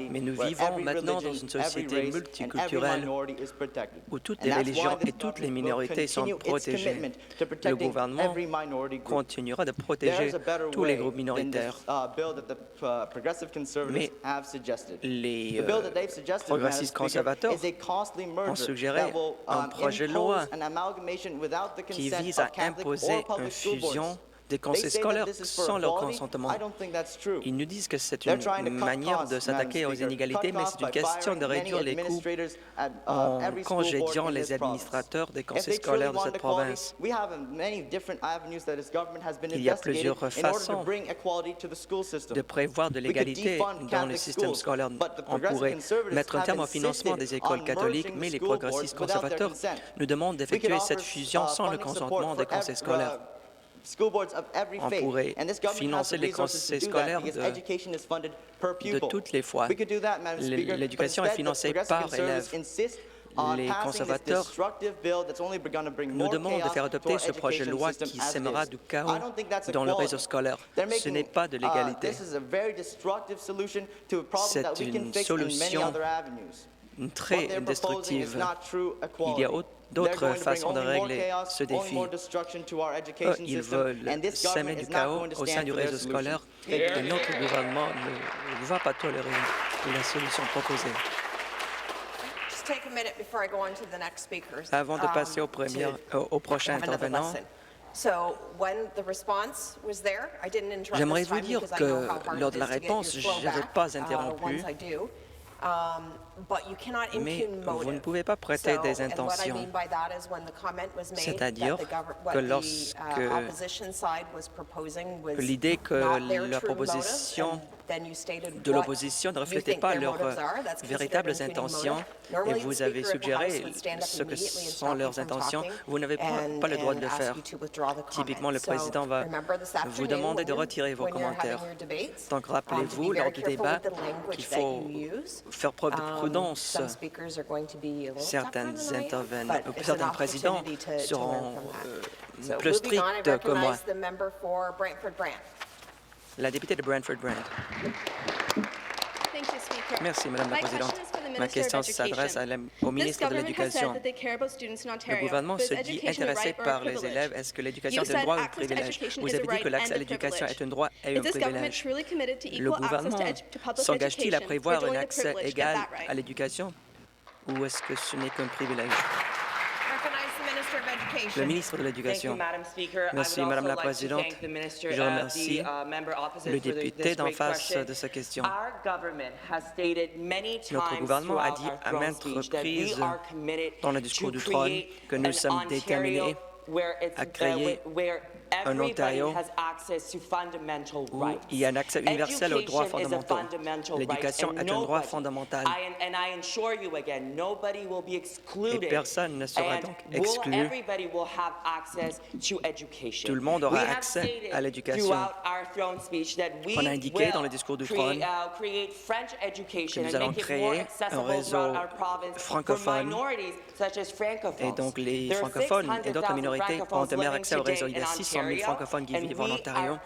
Mais nous vivons maintenant dans une société multiculturelle où toutes les religions et toutes les minorités sont protégées. Le gouvernement continuera de protéger tous les groupes minoritaires. Mais les progressistes conservateurs ont suggéré un projet de loi qui vise à imposer une fusion des conseils scolaires sans leur consentement. Ils nous disent que c'est une manière de s'attaquer aux inégalités, mais c'est une question de réduire les coûts en congédiant les administrateurs des conseils scolaires de cette province. Il y a plusieurs façons de prévoir de l'égalité dans le système scolaire. On pourrait mettre un terme au financement des écoles catholiques, mais les progressistes conservateurs nous demandent d'effectuer cette fusion sans le consentement des conseils scolaires. On pourrait financer les conseils scolaires de toutes les fois. L'éducation est financée par élève. Les conservateurs nous demandent de faire adopter ce projet de loi qui sèmera du chaos dans le réseau scolaire. Ce n'est pas de l'égalité. C'est une solution très destructive. Il y a d'autres façons de régler ce défi. Ils veulent semer du chaos au sein du réseau scolaire et notre gouvernement ne va pas tolérer la solution proposée. Avant de passer au prochain intervenant, j'aimerais vous dire que lors de la réponse, je n'avais pas interrompu. Mais vous ne pouvez pas prêter des intentions. C'est-à-dire que lorsque l'idée que la proposition de l'opposition ne reflétait pas leurs véritables intentions, et vous avez suggéré ce que sont leurs intentions, vous n'avez pas le droit de le faire. Typiquement, le président va vous demander de retirer vos commentaires. Donc, rappelez-vous, lors du débat, qu'il faut faire preuve de prudence. Certains présidents seront plus stricts que moi. La députée de Brantford-and. Merci, Madame la Présidente. Ma question s'adresse au ministre de l'Éducation. Le gouvernement se dit intéressé par les élèves. Est-ce que l'éducation est un droit ou un privilège? Vous avez dit que l'accès à l'éducation est un droit et un privilège. Le gouvernement s'engage-t-il à prévoir un accès égal à l'éducation ou est-ce que ce n'est qu'un privilège? Le ministre de l'Éducation. Merci, Madame la Présidente. Je remercie le député d'en face de sa question. Notre gouvernement a dit à maintes reprises dans le discours du trône que nous sommes déterminés à créer un Ontario où il y a un accès universel aux droits fondamentaux. L'éducation est un droit fondamental. Et personne ne sera donc exclu. Tout le monde aura accès à l'éducation. On a indiqué dans le discours du trône que nous allons créer un réseau francophone et donc les francophones et d'autres minorités ont un meilleur accès au réseau. Il y a 600 000 francophones qui vivent en Ontario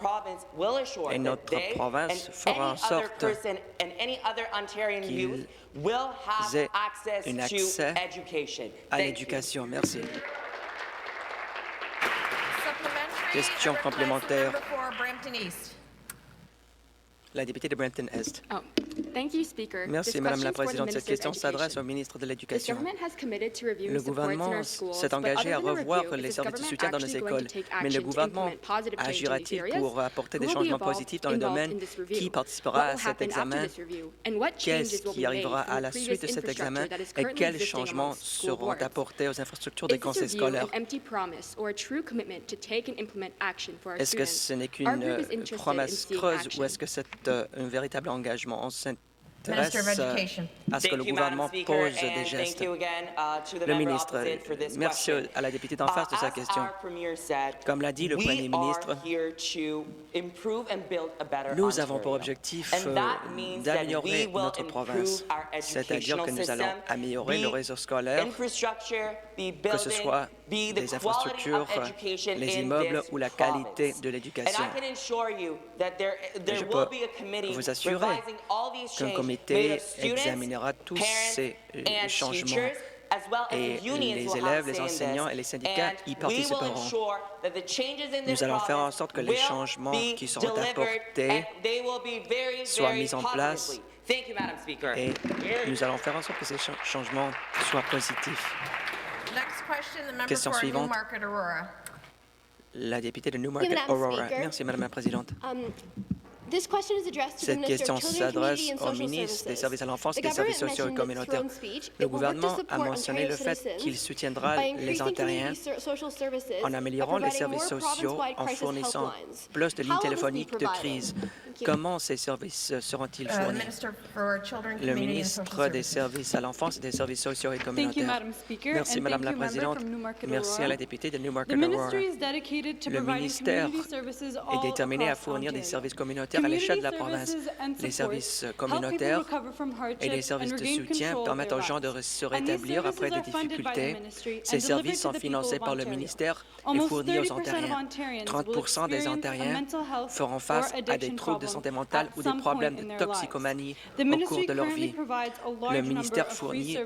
et notre province fera en sorte qu'ils aient un accès à l'éducation. Merci. Question complémentaire. La députée de Brampton-Est. Merci, Madame la Présidente. Cette question s'adresse au ministre de l'Éducation. Le gouvernement s'est engagé à revoir les services de soutien dans nos écoles, mais le gouvernement agira-t-il pour apporter des changements positifs dans le domaine? Qui participera à cet examen? Qu'est-ce qui arrivera à la suite de cet examen? Et quels changements seront apportés aux infrastructures des conseils scolaires? Est-ce que ce n'est qu'une promesse creuse ou est-ce que c'est un véritable engagement? On s'intéresse à ce que le gouvernement pose des gestes. Le ministre, merci à la députée d'en face de sa question. Comme l'a dit le Premier ministre, nous avons pour objectif d'améliorer notre province, c'est-à-dire que nous allons améliorer le réseau scolaire, que ce soit des infrastructures, les immeubles ou la qualité de l'éducation. Je peux vous assurer qu'un comité examinera tous ces changements et les élèves, les enseignants et les syndicats y participeront. Nous allons faire en sorte que les changements qui seront apportés soient mis en place et nous allons faire en sorte que ces changements soient positifs. Question suivante. La députée de Newmarket-Aurora. Merci, Madame la Présidente. Cette question s'adresse au ministre des Services à l'enfance et des services sociaux et communautaires. Le gouvernement a mentionné le fait qu'il soutiendra les Ontariens en améliorant les services sociaux en fournissant plus de lignes téléphoniques de crise. Comment ces services seront-ils fournis? Le ministre des Services à l'enfance et des services sociaux et communautaires. Merci, Madame la Présidente. Merci à la députée de Newmarket-Aurora. Le ministère est déterminé à fournir des services communautaires à l'échelle de la province. Les services communautaires et les services de soutien permettent aux gens de se rétablir après des difficultés. Ces services sont financés par le ministère et fournis aux Ontariens. 30% des Ontariens feront face à des troubles de santé mentale ou des problèmes de toxicomanie au cours de leur vie. Le ministère fournit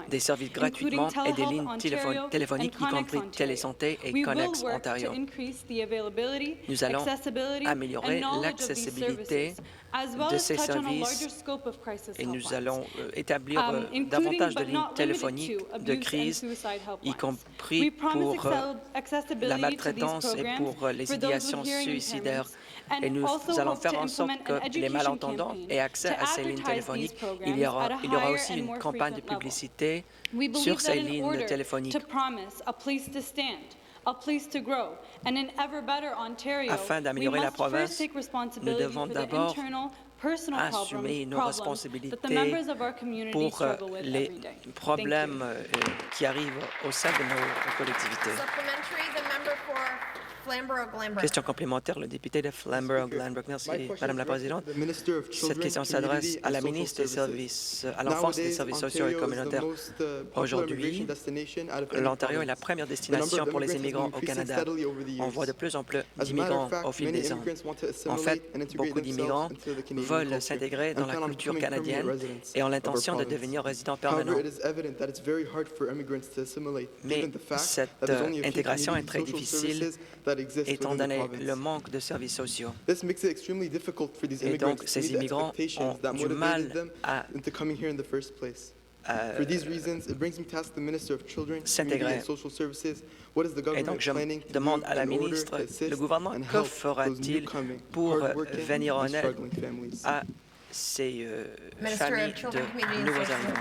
des services gratuitement et des lignes téléphoniques, y compris Télésanté et Connex Ontario. Nous allons améliorer l'accessibilité de ces services et nous allons établir davantage de lignes téléphoniques de crise, y compris pour la maltraitance et pour les idéations suicidaires. Et nous allons faire en sorte que les malentendants aient accès à ces lignes téléphoniques. Il y aura aussi une campagne de publicité sur ces lignes téléphoniques. Afin d'améliorer la province, nous devons d'abord assumer nos responsabilités pour les problèmes qui arrivent au sein de nos collectivités. Question complémentaire, le député de Flamborough-Glanbrook. Merci, Madame la Présidente. Cette question s'adresse à la ministre des Services à l'enfance et des services sociaux et communautaires. Aujourd'hui, l'Ontario est la première destination pour les immigrants au Canada. On voit de plus en plus d'immigrants au fil des ans. En fait, beaucoup d'immigrants veulent s'intégrer dans la culture canadienne et ont l'intention de devenir résidents permanents. Mais cette intégration est très difficile étant donné le manque de services sociaux. Et donc, ces immigrants ont du mal à s'intégrer. Et donc, je demande à la ministre, le gouvernement, que fera-t-il pour venir en aide à ces familles de nouveaux arrivants?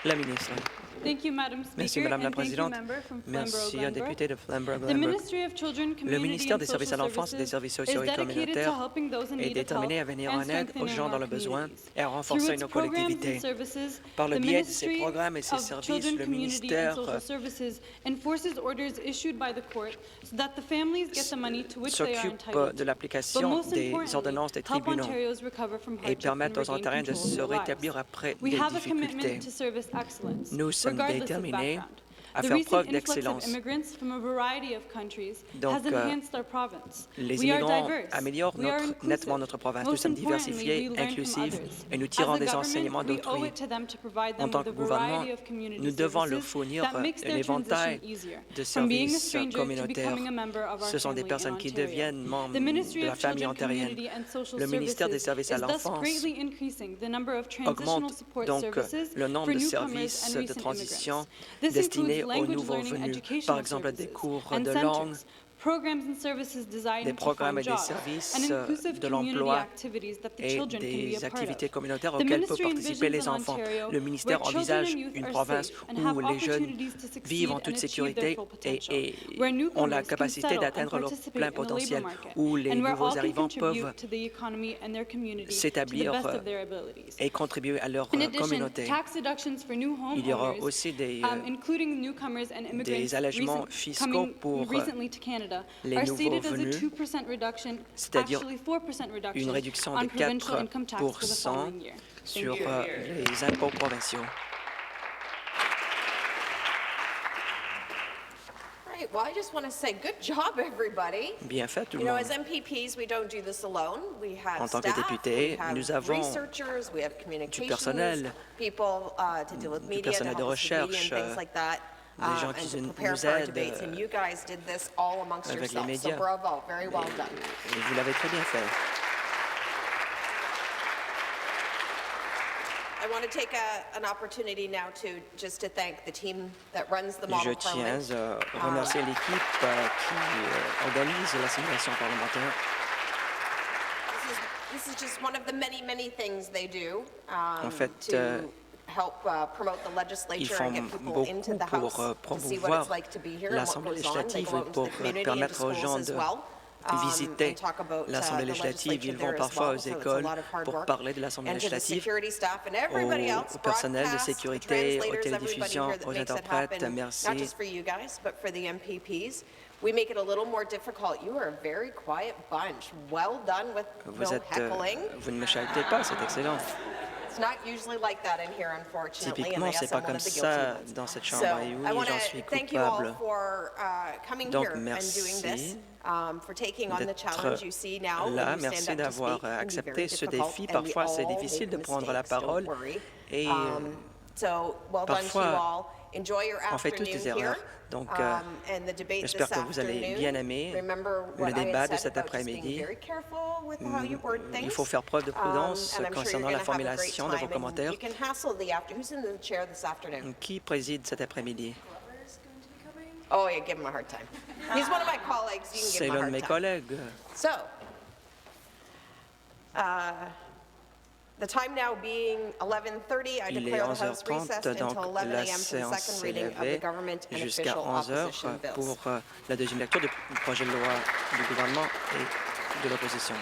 La ministre. Merci, Madame la Présidente. Merci, un député de Flamborough-Kawartha. Le ministère des Services à l'enfance et des Services sociaux et communautaires est déterminé à venir en aide aux gens dans le besoin et à renforcer nos collectivités. Par le biais de ces programmes et ces services, le ministère s'occupe de l'application des ordonnances des tribunaux et permet aux Ontariens de se rétablir après des difficultés. Nous sommes déterminés à faire preuve d'excellence. Donc, les immigrants améliorent nettement notre province. Nous sommes diversifiés, inclusifs et nous tirons des enseignements d'autrui. En tant que gouvernement, nous devons leur fournir un éventail de services communautaires. Ce sont des personnes qui deviennent membres de la famille ontarienne. Le ministère des Services à l'enfance augmente donc le nombre de services de transition destinés aux nouveaux venus, par exemple des cours de langue, des programmes et des services de l'emploi et des activités communautaires auxquelles peuvent participer les enfants. Le ministère envisage une province où les jeunes vivent en toute sécurité et ont la capacité d'atteindre leur plein potentiel, où les nouveaux arrivants peuvent s'établir et contribuer à leur communauté. Il y aura aussi des allègements fiscaux pour les nouveaux venus, c'est-à-dire une réduction de 4% sur les impôts provinciaux. Right. Well, I just want to say good job, everybody. Bien fait, tout le You know, monde. as MPPs, we don't do this alone. We have En tant que staff, député, we have nous avons researchers, we have du communications personnel, people to deal with du media, to personnel de help us with media recherche, and things like that. des gens And qui to nous prepare for our aident debates, and you guys did this all amongst avec les yourselves. So médias. bravo, very well done. Et vous l'avez très bien fait. I want to take an opportunity now to thank the team that runs the model Je tiens parliament. à remercier l'équipe qui organise la simulation parlementaire. This is just one of the many things they do En fait, to help promote the ils legislature font and get people beaucoup into the pour House to see what promouvoir it's like to be here and what l'Assemblée goes on. They législative go et out into pour the community, into permettre aux gens schools de as well. visiter And talk about l'Assemblée the législative. legislature Ils vont there as parfois well. aux So it's a écoles lot of hard pour work. parler de l'Assemblée And to the législative, security staff and everybody else, au personnel de broadcast, sécurité, aux translators, télédiffusions, everybody here that aux makes it interprètes. happen, Merci. not just for you guys, but for the MPPs. We make it a little more difficult. You are a very quiet bunch. Well done with no heckling. Vous ne me chahutez pas, c'est excellent. It's not usually like that in here, unfortunately. Typiquement, c'est pas comme ça dans cette chambre. Et oui, j'en suis Thank you all coupable. for coming Donc, here and doing this, merci for taking on the challenge you see now. when là, you stand merci up to d'avoir speak, it can be accepté very ce difficult, défi. and we Parfois, c'est all difficile de make prendre la mistakes, don't parole. worry. Et So, well done to you parfois, all. Enjoy your on fait tous afternoon des here. erreurs. Donc, And the debate j'espère this que vous allez afternoon. bien aimer Remember le what I débat had de said cet about just being après-midi. very careful with how you word Il things. faut faire preuve de prudence And I'm sure concernant you're la gonna have a great formulation de vos time, and commentaires. you can hassle the after. Who's in the chair this afternoon? Qui préside cet après-midi? Oh, yeah, give him a hard time. He's one of my colleagues. You can C'est give him a l'un de hard mes time. collègues. So, the time now being 11:30, I Il est declare the House 11h30, recessed donc until 11 la a.m. for the séance second s'est reading of the levée government and jusqu'à official 11h opposition bills. pour la deuxième lecture du projet de loi du gouvernement et de l'opposition.